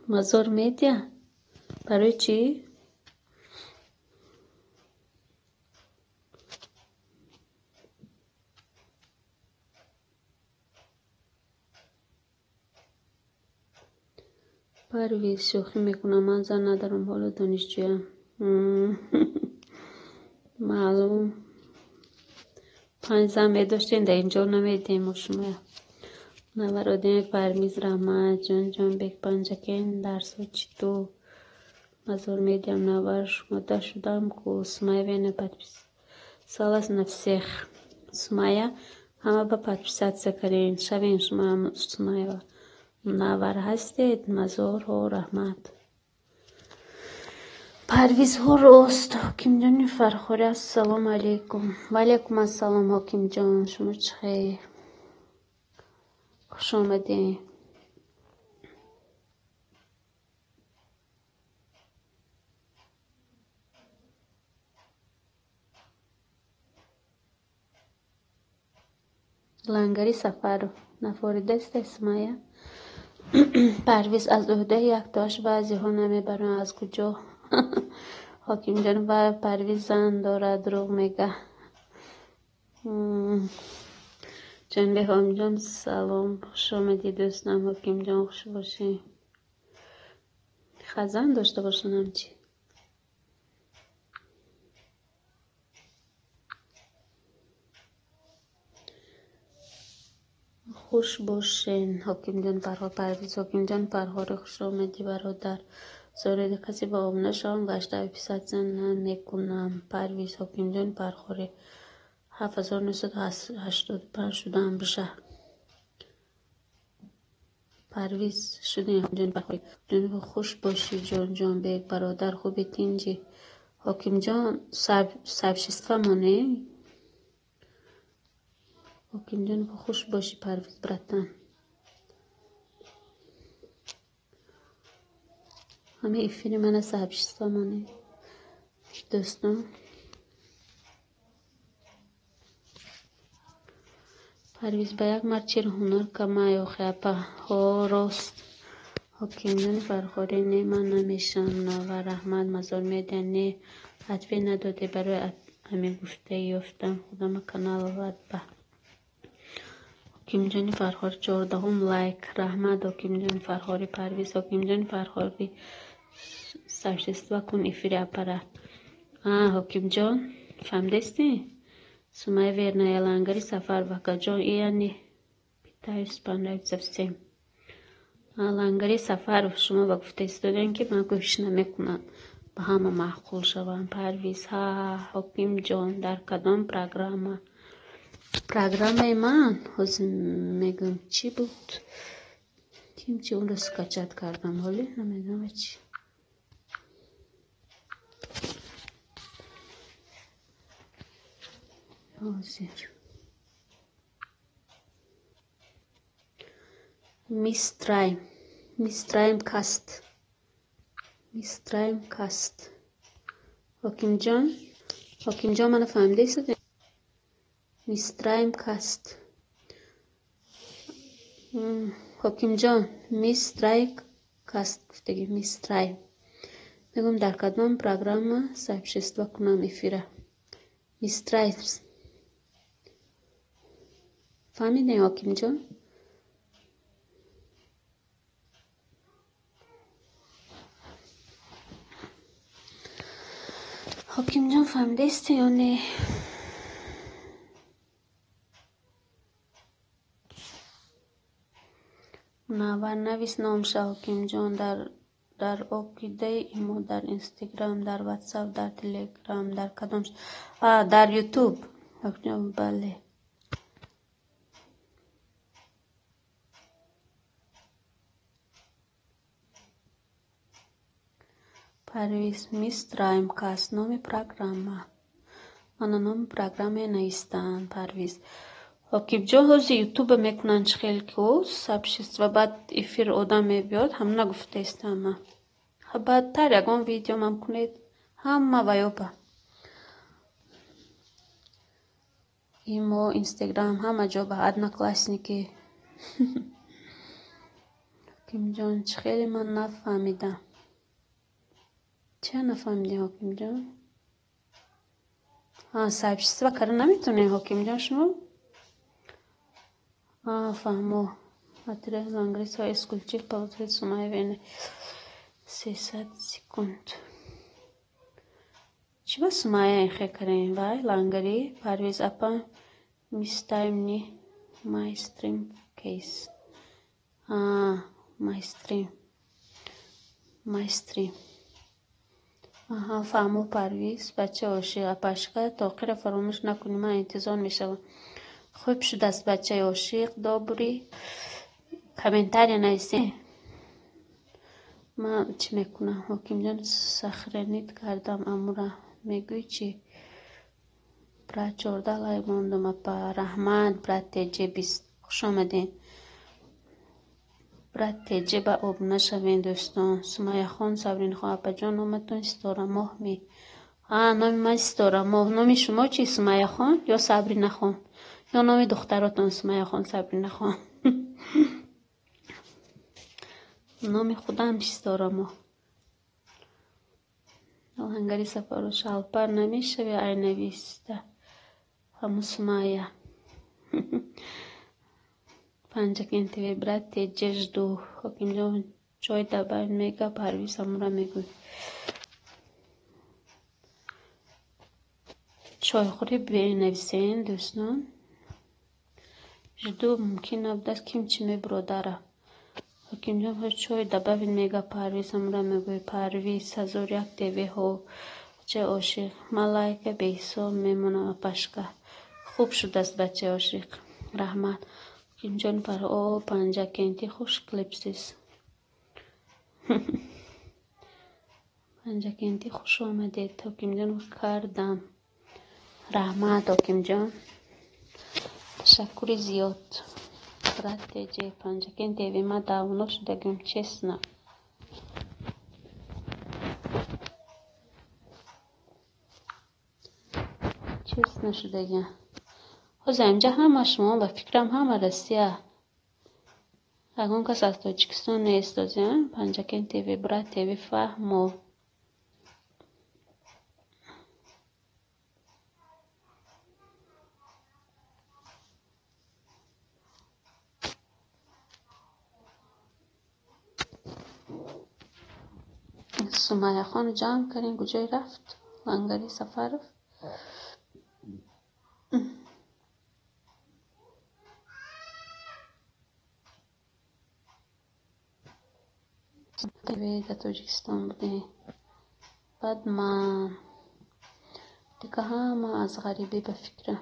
Speaker 2: مزار میده برای چی؟ پرویز شوخی میکنم. من زن ندارم حالا دانشجویم. معلوم 5 زن میداشتین در اینجا نمیدیم شما. نورادین پرویز رحمت جان بک 5 کن درس و چطور مزار میدیم نور شما شدم که سمیه وینه подписалась на всех. سمیه همه با подписаться کرین. شبین شما هم سمیه منور هستید. مزار و رحمت. پرویز ها راست. حکیم جان فرخوری السلام علیکم. و علیکم السلام حکیم جان. شما چخیر؟ خوش آمدین. لنگری سفر نفاریده است اسمایه. پرویز از عهده یک تاش بعضی ها نمیبرن. از کجا حکیم جان و پرویز زن داره دروغ میگه. جان بهام جان سلام، خوش آمدی دوستم. حکیم جان خوش باشی، خزان داشته باشن همچی. خوش باشین. حکیم جان فرهاد پرویز. حکیم جان فرهاد خوش آمدی برادر. زارده کسی با آب نشام گشته 200 زن نکنم. پرویز حکیم جان فرهاد 7985 شدم بشه. پرویز شدین حکیم جان فرهاد. جان خوش باشی جان جان بیگ برادر خوبی تینجی. حکیم جان سب شیست مانه. حکیم جان خوش باشی پرویز براتن. همه ایفیری من سب شیست مانه دوستان. پرویز با یک مرد چیر هنر کمه یا خیپه ها راست. حکیم جان فرهاد نه من نمیشم و رحمت مزار میدن نه حتفی نداده برای همه گفته یافتم خودم کانال ود به. حکیم جان فرهاد 14 لایک رحمت. حکیم جان فرهاد پرویز. حکیم جان فرهاد سرشست و کن ایفیری اپره. حکیم جان فهمدستی؟ سمای ویرنا یلانگری سفر وکا جان یعنی پیتایس پاندایت زفسیم لانگری سفر شما با گفته استودن که من گوش نمیکنم با همه معقول شوم. پرویز حکیم جان در کدام پروگرام من حوز میگم چی بود تیم چی اون رو سکچت کردم ولی نمیدونم چی. میسترایم کاست. حکیم جان من فهمیده ایستده. میسترایم کاست. حکیم جان میسترایم کاست گفتگی میسترایم میگم در کدام پروگرام سبشست و کنم ایفیره. میسترایمز فهمیده حکیم جان؟ حکیم جان فهمیده است یا نه؟ نوار نویس نامشه حکیم جان در اوکیده ایمو در اینستاگرام در واتساپ در تلگرام در کدام در یوتیوب حکیم. بله پرویز میسترایم کاست نام پروگرام من نام پروگرام نیستن. پرویز حکیم جان حوزی یوتیوب میکنن خیلی که سبشست و بعد ایفیر آدم میبیاد هم نگفته است همه بعدتر یکان ویدیو هم کنید همه ویوبه ایمو اینستاگرام همه جا به ادنا کلاسنیکی. حکیم جان چه خیلی من نفهمیدم. چه نفهمیدی حکیم جان؟ سبشست و کار نمیتونه حکیم جان شما؟ فهمو اتره لانگریس های اسکولچی پاوتره سمای وینه 300 سکند چی با سمای این خیلی کرین وای لانگری پرویز اپا میستایم نی مایستریم کیس مایستریم فهمو پرویز بچه عاشق اپاشقه تاقیر فراموش نکنی من انتظار میشم. خوب شد از بچه عاشق دابری کامنتاری نویسی من چی میکنم. حکیم جان سخرنیت کردم امورا میگوی چی برای 14 لایک موندم اپا رحمت برای تیجه 20 خوش آمدین برای تیجه با آب نشوین دوستان. سمایه خان صبرین خواه اپا جان نامتون ستاره ماه می نامی من ستاره ماه. نامی شما چی سمایه خان یا صبرین خان یا نام دختراتون سمایه خان صبرین خان؟ نام خودم ستاره ماه. لنگری سفر و شالپر نمیشه و ای نویسته همون سمایه پنجه که انتوی برد تیجش دو حکیم جان چای دبای میگه پرویز همون را میگوی چای خوری بنویسین دوستان جدو ممکن نبود کیم چی میبروداره حکیم جان چای دبای میگه پرویز همون را میگوی پرویز 1001 تیوی ها چه عاشق ملائکه به حساب میمونه پشکه خوب شد است بچه عاشق رحمت حکیم جان پر او پنجه کنتی خوش کلیپسیز پنجه کنتی خوش آمدید حکیم جان کردم رحمت حکیم جان تشکر زیاد برد تیجه پنجه کنتی وی ما داونو شدگم چسنه چسنه شدگم خوزه اینجا همه شما به فکرم همه رسیه اگون کس از تاجیکستان نیست دازیم پنجه کنتی وی برد تیوی فهمو سمیه خان جمع کردیم کجای رفت لنگری سفر رفت در تاجیکستان بودیم بعد من دیگه همه از غریبی به فکرم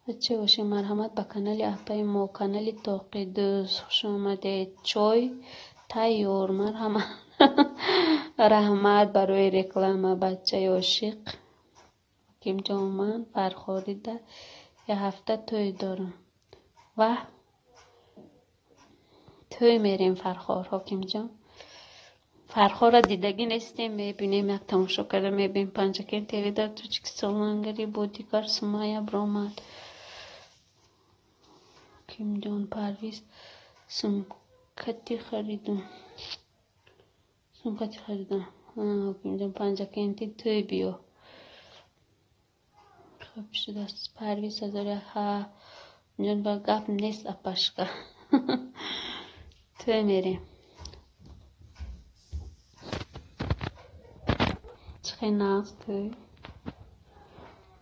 Speaker 2: بچه باشی مرحمت به کانال اپای ما کانال توقی دوست خوش آمده چای تایور مرحمت رحمت برای رکلام بچه عاشق حکیم جان من فرخوریده یه هفته توی دارم و توی میریم فرخار حکیم جان فرخار را دیدگی نیستیم میبینیم یک تماشا کرده میبینیم پنجه کن تیوی در تاجیکستان لنگری بودیگر سمایه برآمد حکیم جان پرویز سمکتی خریدم حکیم جان پنجه کنتی توی بیا خب شده است پرویز هزاره ها جان با گپ نیست اپشکا توی میریم چخی ناز توی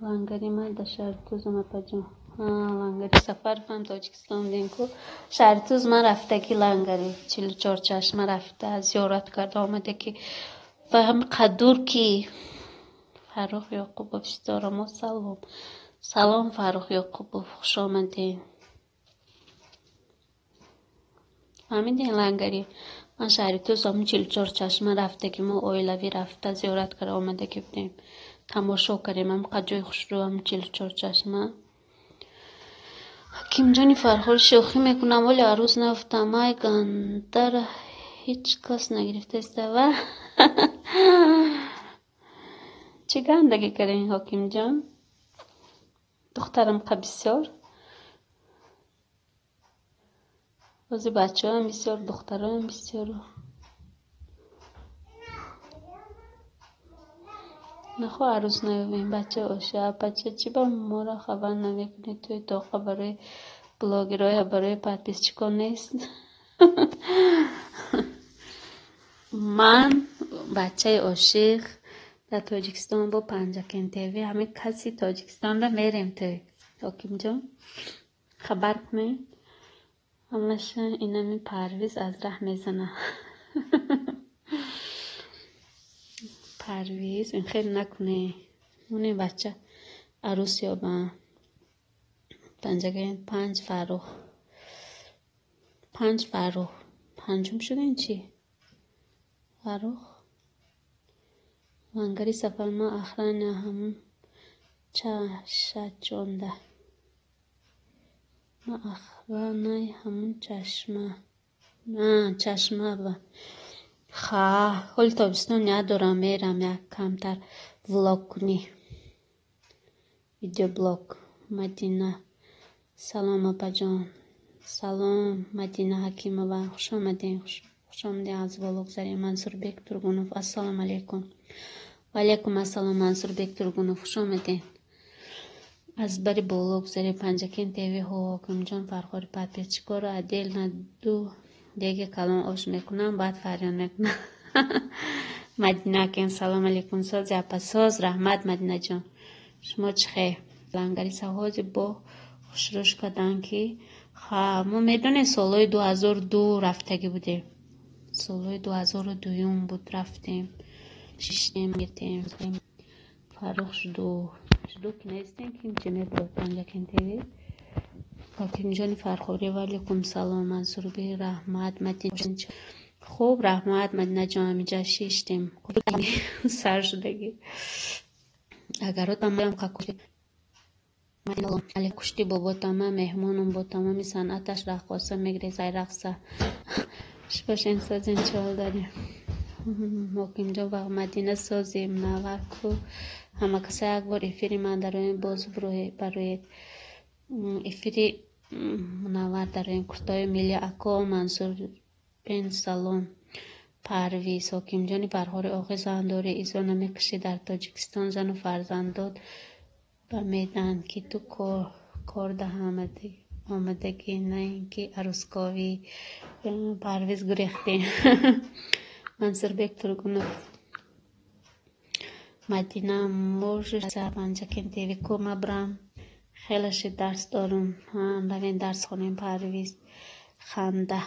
Speaker 2: لنگری من در شهرتوز اپا جان لنگری سفر هم تاجیکستان دیم که شهرتوز من رفته که لنگری 44 چشم رفته زیارت کرده آمده که فهم قدور که فروخ یعقوب بستارم و سلام فروخ یعقوب خوش آمدین فهمیدین لنگری من شهرتوز هم 44 چشم رفته که ما اویلوی رفته زیارت کرده آمده که بودیم تماشا کردیم هم قجای خوش رو هم 44 چشمه حکیم جانی فرخور شوخی میکنم ولی عروس نفتم ای گندر هیچ کس نگرفته است و چه گندگی کردین حکیم جان دخترم بسیار بازی بچه هم بسیار دختر هم بسیار نخواه عروس نبین بچه باشه بچه چی با ما را خبر نمیکنی توی توقع برای بلاگرای برای پدپیس چیکار نیست من بچه عاشق در تاجیکستان با پنجه کنتیوی همه کسی تاجیکستان را میریم توی حکیم جان خبر کنین همش اینمی پرویز از ره میزنه پرویز این خیلی نکنه اونی بچه عروس یا با پنجه 5 فروخ پنجم شده این چی فروخ لنگری سفر ما اخران همون چشت جونده ما اخران همون چشمه و حال تابستان ندارم میرم یک کمتر ولاگ کنی ویدیو بلاگ مدینه سلام اپا جان سلام مدینه حکیمه و خوش آمدین خوش خوش آمدین از بلوگزاری منصوربک ترگونوف. السلام علیکم. و علیکم السلام منصوربک ترگونوف، خوش آمدین از بری بلوگزاری پنجکین تیوی. حاکم جان فرخوری подписчикор отдельно دو دیگه کلام آش میکنم بعد فریان میکنم. مدینه کن سلام علیکم ساز اپا ساز رحمت مدینه جان شما چخیر لنگری سوازی با خوشروش کردن که ما میدونه سالای 2002 رفتگی بوده، سالای 2002 بود رفتیم شیشتیم گیتیم فاروق شدو که نیستیم که اینجا میبرد پنجکین تیوی. حاکم جان فرخوری و علیکم سلام منصور بی رحمت مدینه خوب رحمت مدینه جان همیجا شیشتیم سر شدگی اگر تمام کاکوشی مدینه علی کشتی بابا تمام مهمونم با تمام صنعتش رقاصه میگره زای رقصه شباش این ساز این چال داریم. حاکم جان و مدینه سازیم نور کو همه کسی یک بار افیری من در این باز برای افیری منور در این کرتای ملی اکا منصور بن سلام پرویز. حاکم جانی فرخوری آقای زنداری ایزا نمیکشی در تاجیکستان زن و فرزندات به میدن که تو کار ده آمدگی نه اینکه عروسکاوی پرویز گریختی. منصور بک ترگونوف مدینه موج سر پنجکین تیوی کو مبرم خیلیش درس دارم روین درس خونیم پرویز خنده.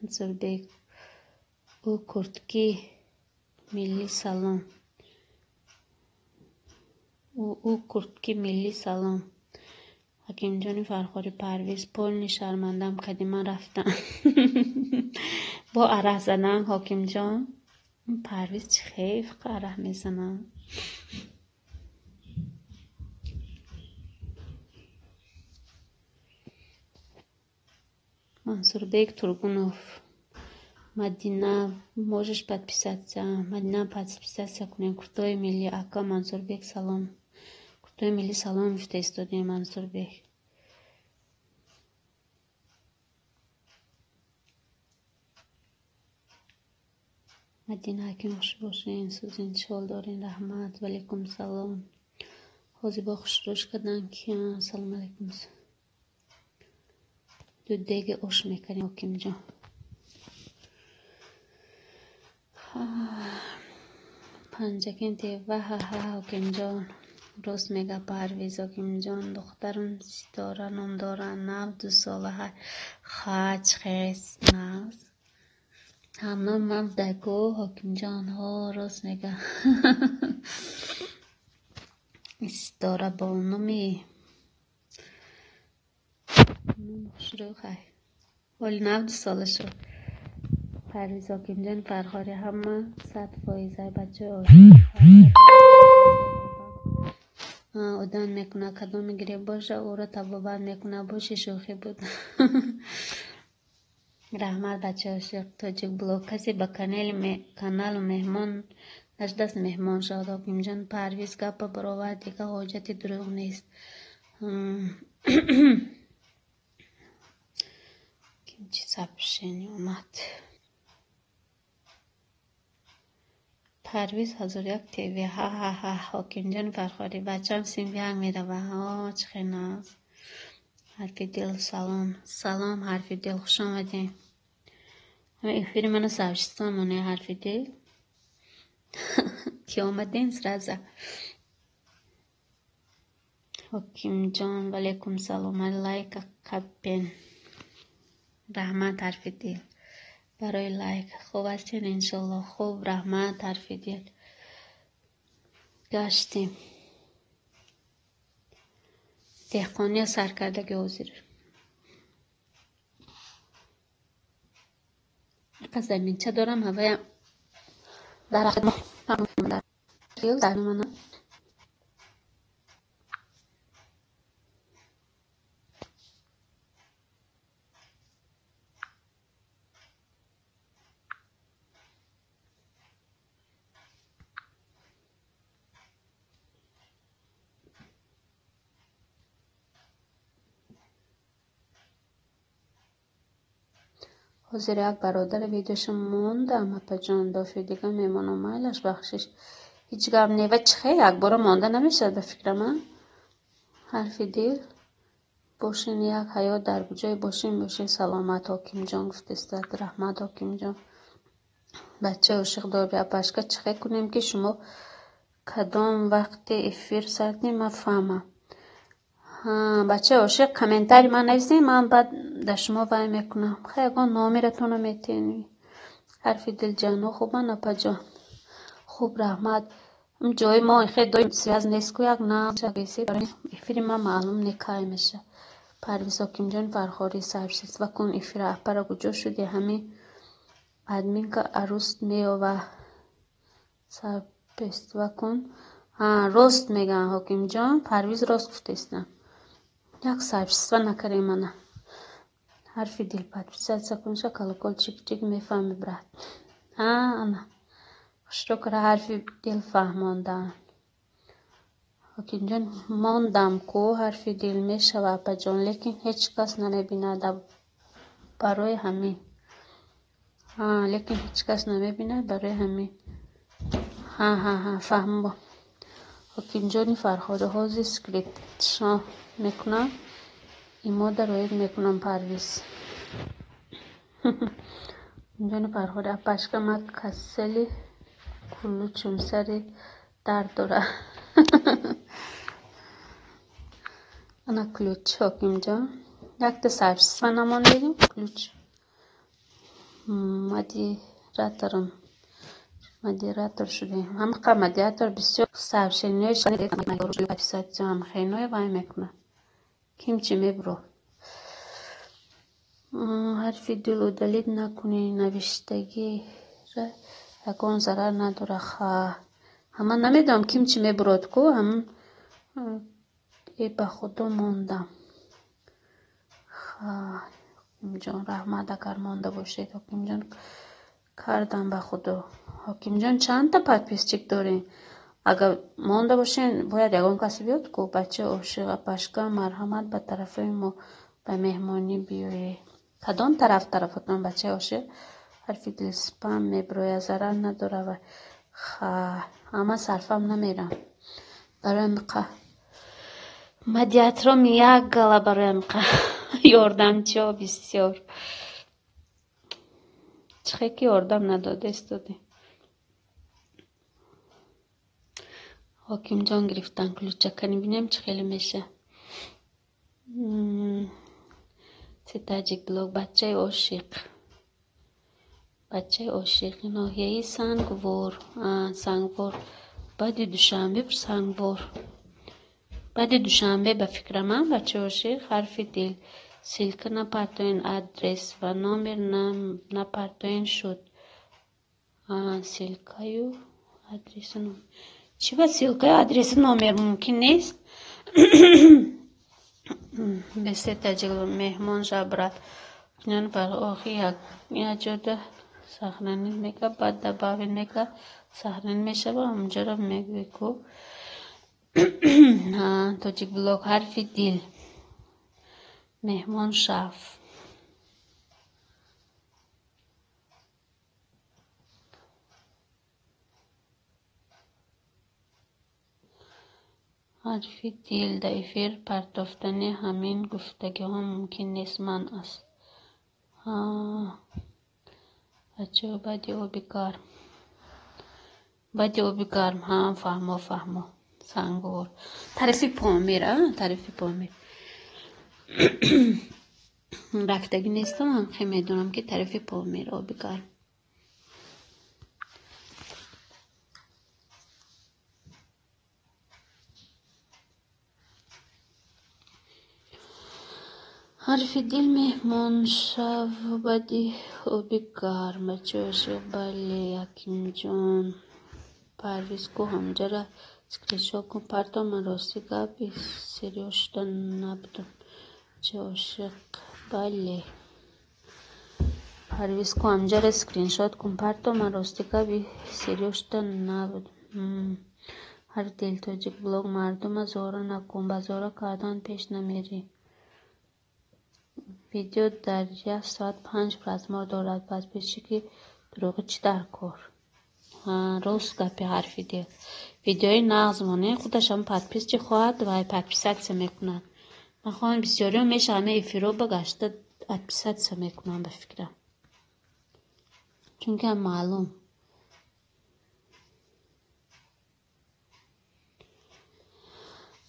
Speaker 2: منصور بک او کرتکی ملی سلام او کرتکی ملی سلام. حکیم جان فرخوری پرویز پول شرمندم قدیما رفتم با عرق زدن. حکیم جان پرویز چه خیف عرق میزنم. منصور بک ترگونوف مدینه можешь подписаться مدینه подписаться کنیم کرتای ملی اکا منصور بک سلام کرتای ملی سلام فرستادیم منصور بک. مدینه حکیم خوش باشین سوزین شال دارین رحمت و علیکم سلام خوزی با خوش روش کردن که سلام علیکم دو دیگه اوش میکنیم. حکیم جان پنجکین تیوه حکیم جان راست میگه پرویز. حکیم جان دخترم ستاره نام دارن 9 ساله خاچ خیس ناز هم نام من دکو. حکیم جان ها راست میگه ستاره با نامی شروع خیلی ولی 9 ساله شد پرویز. حکیم جان فرخوری همه 100% بچه آدم میکنه کدام میگیره باشه او را تبابت میکنه باشه شوخی بود. رحمت بچه عاشق تاجیک بلوگ کسی به کانال مهمان دست مهمان شد. حکیم جان پرویز گپ برآورد دیگه حاجت دروغ نیست. کمچی سبشینی اومد پرویز 1001 تیوی حکیم جان فرخوری بچم سیم بیانگ میره و چه خیلی ناز. حرفی دل سلام سلام حرفی دل خوش آمدین. همه افیری منو سوشستان منه حرفی دل که آمدین سرزه. حکیم جان و علیکم سلام لایک کپین رحمت حرفی دل برای لایک خوب هستین انشالله خوب رحمت حرفی دل گشتیم دهقانی سرکردگی حضور پس در نیچه دارم هوای در خدمت در منم حاضر یک برادر ویدیوش موندم اپا جان دافی دیگه میمونم مایلش بخشش هیچ گم نیوه چخه یک بار مانده نمیشد به فکر من. حرف دل باشین یک حیات در بجای باشین سلامت. حاکم جان گفت استاد رحمت. حاکم جان بچه عاشق داری اپاشکا چخه کنیم که شما کدام وقت افیر سردیم مفهمم. بچه عاشق کامنتاری من نویسین من بعد در شما وای میکنم. خیلی نامیرتون میتینی. حرف دل جانو خوبه نپا جان خوب رحمت. جای ما خیلی دوی سیاز نیست که یک نام چگیسی برای افیر ما معلوم نکای میشه. پرویز حاکم جان فرخاری سرشست و کن افیر اپرا گجا شدی همین ادمین که عروس میو و سرپست و کن. راست میگن حاکم جان پرویز راست گفته استم یک سرپست و نکره منه. حرف دل پرویز سکنشا کلکل چیک چیک میفهمی برد. انا شکر حرف دل فهماندن. حاکم جان ماندم کو حرف دل میشه و اپا جان لیکن هیچ کس نمیبینه برای همین. لیکن هیچ کس نمیبینه برای همین. فهم با حاکم جانی فرخوره حوض سکریت شا میکنم ایما در روید میکنم پرویز. جانی فرخوره اپاشکا ما کسلی کلو چون سری درد داره. انا کلوچ حاکم جان یک تا سرپس و نمان دیدیم کلوچ مدیراتور شدیم هم که مدیراتور بسیار سرشنیه شده هم خیلی وای میکنه کیم چی میبرو. حرف دل و دلید نکنی نوشتگی را یکان ضرر نداره. همه نمیدونم کیم چی میبرود کو هم به خدا موندم. حاکم جان رحمت اگر مانده باشید. حاکم جان کردم به خدا. حاکم جان چند تا پادپیسچیک دارین اگر مانده باشین باید یگان کسی بیاد کو بچه عاشق پشکا مرحمت به طرف ما به مهمانی بیاری. کدام طرفتون بچه عاشق حرفی دل سپم میبروی ضرر نداره و همه صرفم نمیرم برای مقه مدیاترم یک گله برای مقه یاردمچی ها بسیار چخه که یاردم نداده استاده. حاکم جان گرفتن کلوچه کنی بینیم چه خیلی میشه. تاجیک بلوگ بچه عاشق ناحیه سنگوار بعد دوشنبه به فکر من بچه عاشق حرف دل سلک نپرتاین ادرس و نامر نپرتاین شد. سلکایو ادرس نامر چی با سلکایو ادرس نامر ممکن نیست. بسیار تجربه مهمان جبرات کنن بر آخی یک جاده سخنانی میگه بعد دباوی میگه سخنانی میشه و همونجا رو میگوی که تاجیک بلوگ حرف دل مهمان شف. حرف دل در افیر پرتافتنی همین گفتگی ها ممکن نیست من است. بچه بعدی آبی گرم فهمو سنگور طرفی پامیر رفتگی نیستم هم خیلی میدونم که طرفی پامیر آبی گرم. حرف دل مهمان شو بدی آبی گرم بچه عاشق بله. حکیم جان پرویز کو همجا را سکریشو کن پرتا من راستی گپی سریاشتن نبودم بچه عاشق بله. پرویز کو همجا را سکرین شات کن پرتا من راستی گپی سریاشتن نبودم. هر دل تاجیک بلوگ مردم زارا نکن به زارا کردن پیش نمیری. ویدیو در 1 ساعت 5 پرازمار دارد. پس پیشی که دروغ چی در کار. راست گپی حرفی دیگه. ویدیوی نغز مونه خودش هم پادپیس چی خواهد و پادپیسات میکنن. من خواهم بسیاری هم میشه همه ایفیرو بگشته پادپیسات میکنن به فکرم. چون که هم معلوم.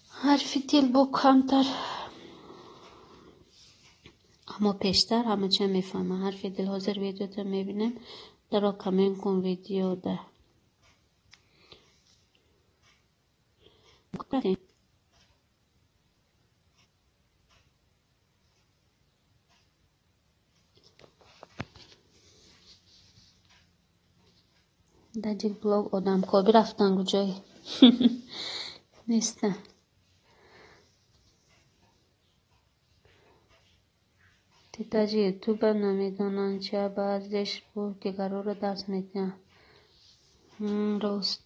Speaker 2: حرفی دیل با کمتر اما پیشتر همه چه میفهمه. حرفی دیل حاضر ویدیو تا میبینم در را کمین کن ویدیو ده. در دیگه بلاگ آدم خوابی رفتن کجایی نیستن. دیتاجی یوتیوب نمیدونن چه بعضش بود که قرار درس میدن. راست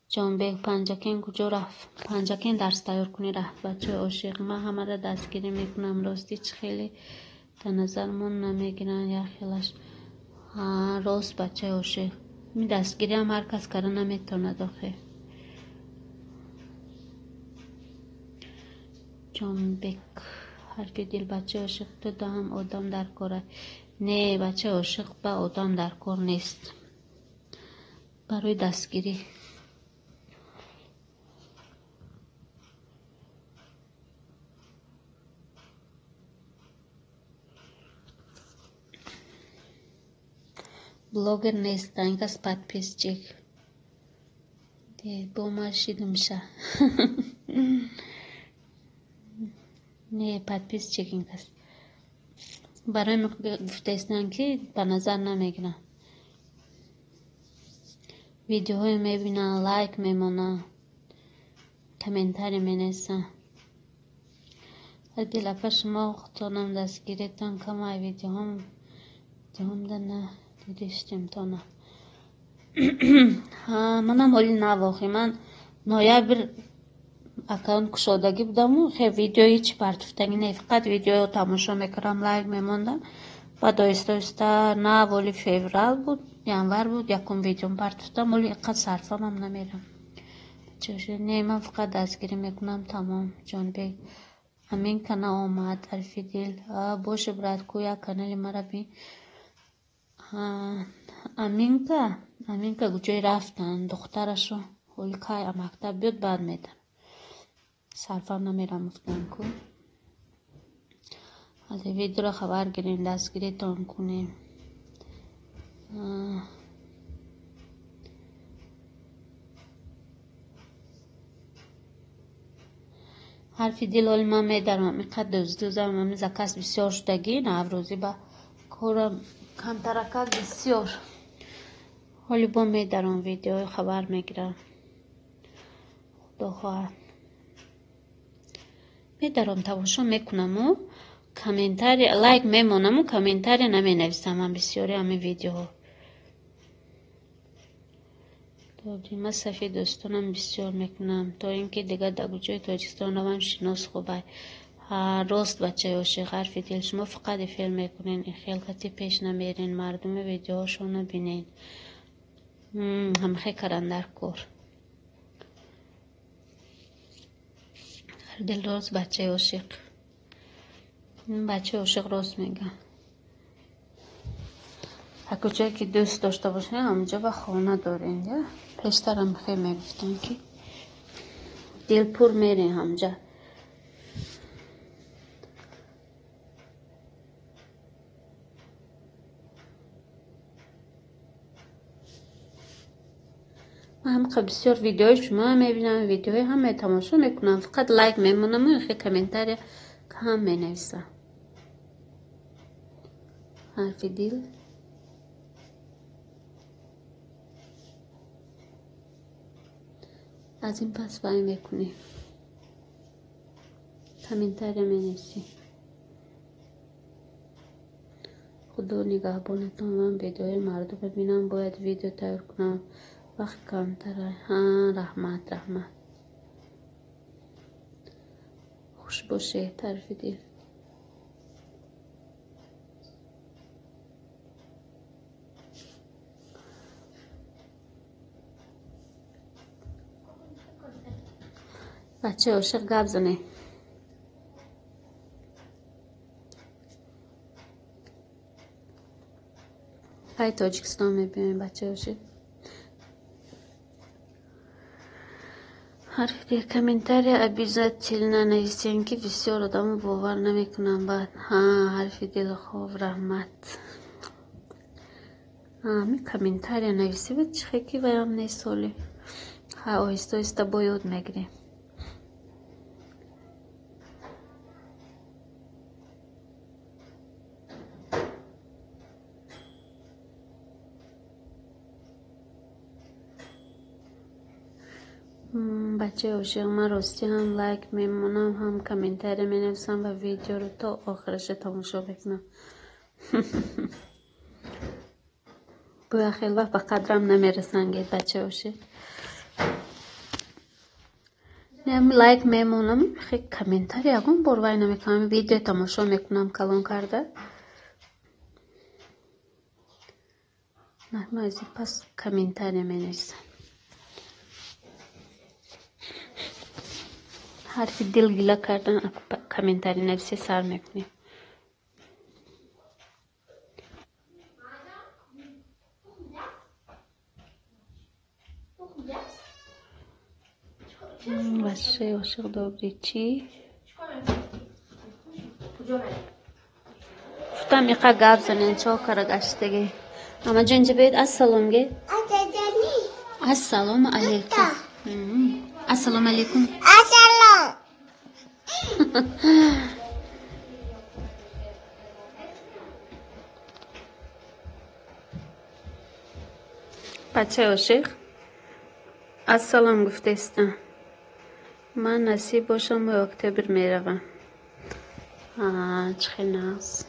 Speaker 2: جانبه پنجکین کجا رفت؟ پنجکین درس تیار کنی رفت. بچه عاشق من همه را دستگیری میکنم. راستی چه خیلی تا نظر من نمیگیرن یا خیلش. راست بچه عاشق می دستگیری هم هر کس کاره نمیتونه داخل. جانبک حرفی دیل بچه عاشق تو دا هم آدم در کاره. نه بچه عاشق با آدم در کار نیست. برای دستگیری بلاگر نیست. این کس پادپیس چیک با ما شیدم شه نه پادپیس چیک این کس برای من گفته استن که به نظر نمیگیرن. ویدیوهای میبینن لایک میمونن کامنتاری مینویسن. اگه لپا شما خودتونم دستگیریتان کمای ویدیو هم نه دیدشتیم تا نه. منم حالی نواخی من نویبر اکاونت کشادگی بودم و خیلی ویدیوی چی پرتفتنگی نه فقط ویدیو تماشا میکردم لایک میموندم. بعد آیسته نه ولی فیورال بود ینور بود یکم ویدیوم پرتفتم ولی اقدر صرفم هم نمیرم. چوشه نه من فقط دستگیری میکنم تمام. جان بی همین کنه آمد حرفی دیل باشه برات کویا کانال مرا بی. امین که گوجه رفتن دخترشو ولی کای مکتب بیاد بعد میدن. صرفم نمیرم افتن کو. از ویدیو را خبر گیرین دستگیری تان کنیم. حرفی دیل ولی من میدارم اینقدر دوزم من زکست بسیار شدگی نوروزی با کورم کم ترکت بسیار ولی با میدارم ویدیو خبر میگیرم. خدا خواهد میدارم تماشا میکنم و کامنتاری لایک میمونم و کامنتاری نمی نویسم. من بسیاری همه ویدیو ها من صفحه دوستانم بسیار میکنم تا اینکه دیگه در گوجه تاجیکستان رو هم شناس خوبه. راست بچه عاشق حرفی دیل شما فقط فیلم میکنین این خیلقتی پیش نمیرین مردم ویدیو هاشو نبینین. هم خیلی کرندر کار دل راست بچه عاشق. بچه عاشق راست میگه. هر جایی که دوست داشته باشین همونجا و خانه دارین. یا پیشترم خیلی میگفتن که دل پر میرین همونجا. من هم بسیار ویدیوهای شما هم میبینم ویدیوهای هم تماشا میکنم فقط لایک میمونم و خیلی کامنتاری هم مینویسم. حرفی دیل از این پس وای میکنی کامنتاری مینویسی. خدا نگهبانتون. من ویدیوهای مردم ببینم باید ویدیو تیار کنم وقت کمتره. رحمت خوش باشه. طرف دیل بچه عاشق گپ زنه. پای تاجیکستان میبینیم بچه عاشق. حرف دیگه کامنتاری обязательно نویسین که بسیار آدم باور نمیکنم. بعد حرف دل خوب رحمت می کامنتاری نویسی بود چه خیلی ویم نیست سالی آهسته آهسته با یاد میگیریم. بچه عاشق من راستی هم لایک میمونم هم کامنتاری مینویسم و ویدیو رو تا آخرش تماشا بکنم. باید خیلی وقت به قدرم نمیرسنگید بچه عاشق. نیم لایک میمونم خیلی کامنتاری اگون بروای نمیکنم ویدیو تماشا میکنم کلان کرده. نه از پس کامنتاری مینویسم. حرف دل گیله کردن کامنتاری نویسی سر میکنیم. بچه عاشق دوبری چی؟ گفتم ایقا گپ زنین چا کار گشتگی. اما جنجه بید السلام گی. السلام علیکم. السلام علیکم.
Speaker 4: السلام.
Speaker 2: بچه عاشق السلام گفته استم. من نصیب باشم و اکتبر میروم. چه خیلی ناز.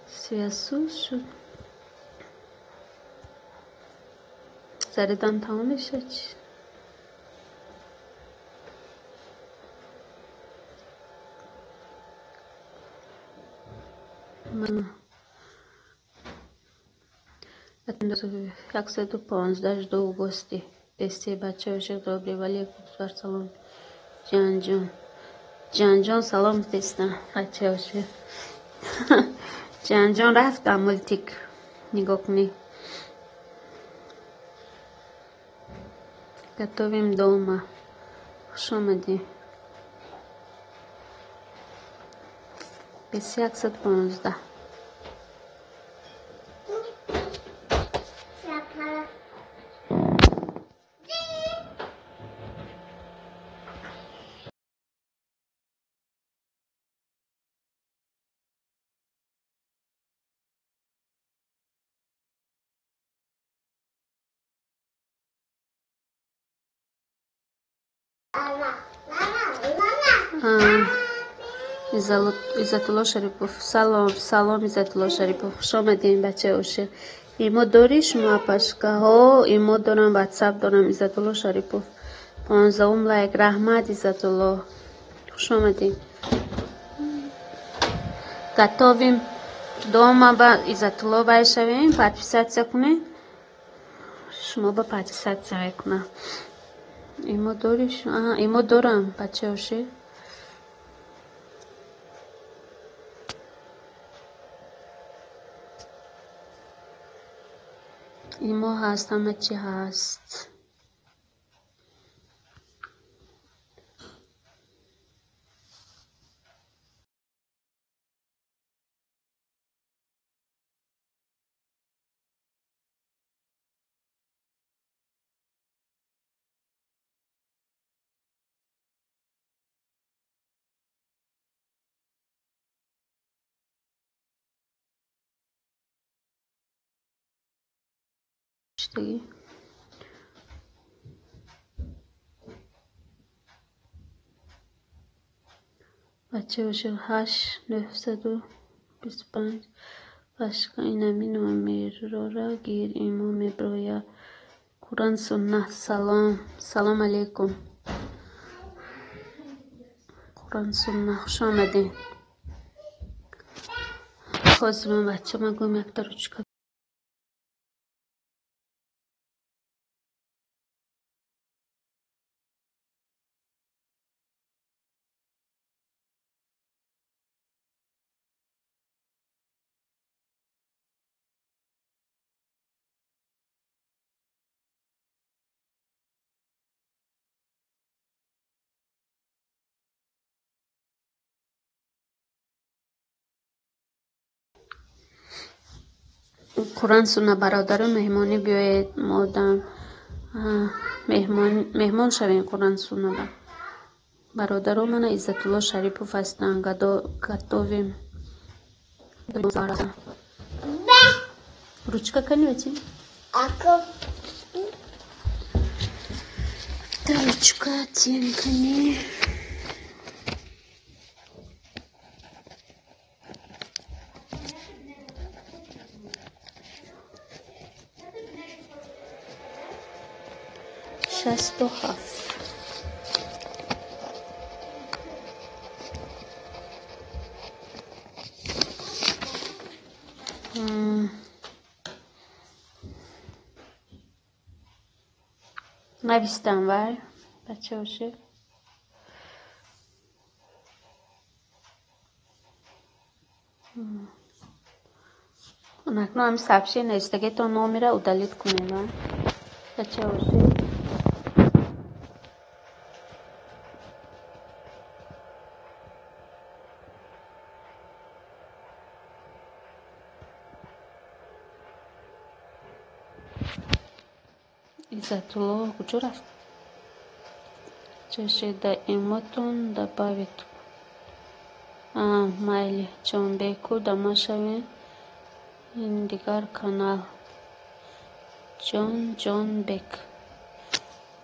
Speaker 2: سیاسوس شد. زردن تمام میشه چی؟ من 115 اوگوستی دستی بچه عاشق دوبری ولی بر سلام جان سلام دستم بچه عاشق. جان رفتم ملتیک نگاه کنی. گتویم دوما خوش آمدی. بسی 115 عزتالله شریپوف سلام عزتالله شریپوف خوش آمدین بچه عاشق. ایما داری شما پشکه ها؟ ایما دارم واتساپ دارم عزتالله شریپوف 15 لایک رحمت عزتالله خوش آمدین. گتویم دوما با عزتالله باید شویم پاتیساتسیا کنیم. شما با پاتیساتسیا میکنم. ایما داریش ایما دارم بچه عاشق. ایما هست همه چی هست. دیگه بچه عاشق 8925 باشکا اینمی نامیر را گیر ایما میبرویا قرآن سنت. سلام علیکم. قرآن سنت خوش آمدین. خواستم بچه ما گویم یک دروچکا. قرآن سنت برادر مهمانی بیایید مادم مهمان شوین. قرآن سنت برادر من عزت الله شریپوف هستن. گتویم ручка کنی
Speaker 4: Aku
Speaker 2: ручка тем کنی. شست و هفت. نویستم ور بچه باشه. اکنون هم سبشه نویستگی تا نامی را ادالیت کنیم بچه باشه. عزت الله کجا رفت؟ چشه دائمتون добавить. майли جانبیکو دما شوین. این دیگر کانال جانبیک.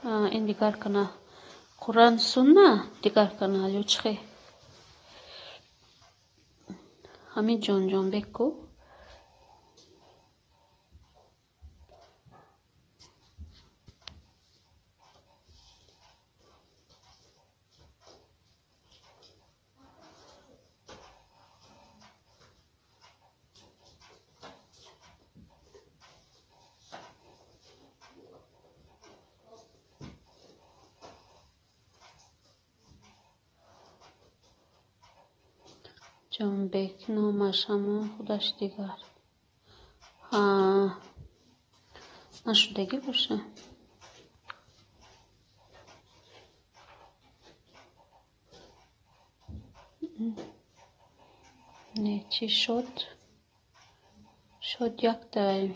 Speaker 2: این دیگر کانال قرآن سنت دیگر کانال یو چخی همین جانبیکو. جانبیک نامش همون خودش دیگر نشدگی باشه. نه چی شد یک دایم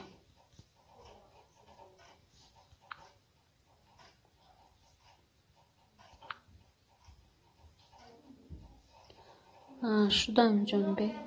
Speaker 2: شدم جانبیک.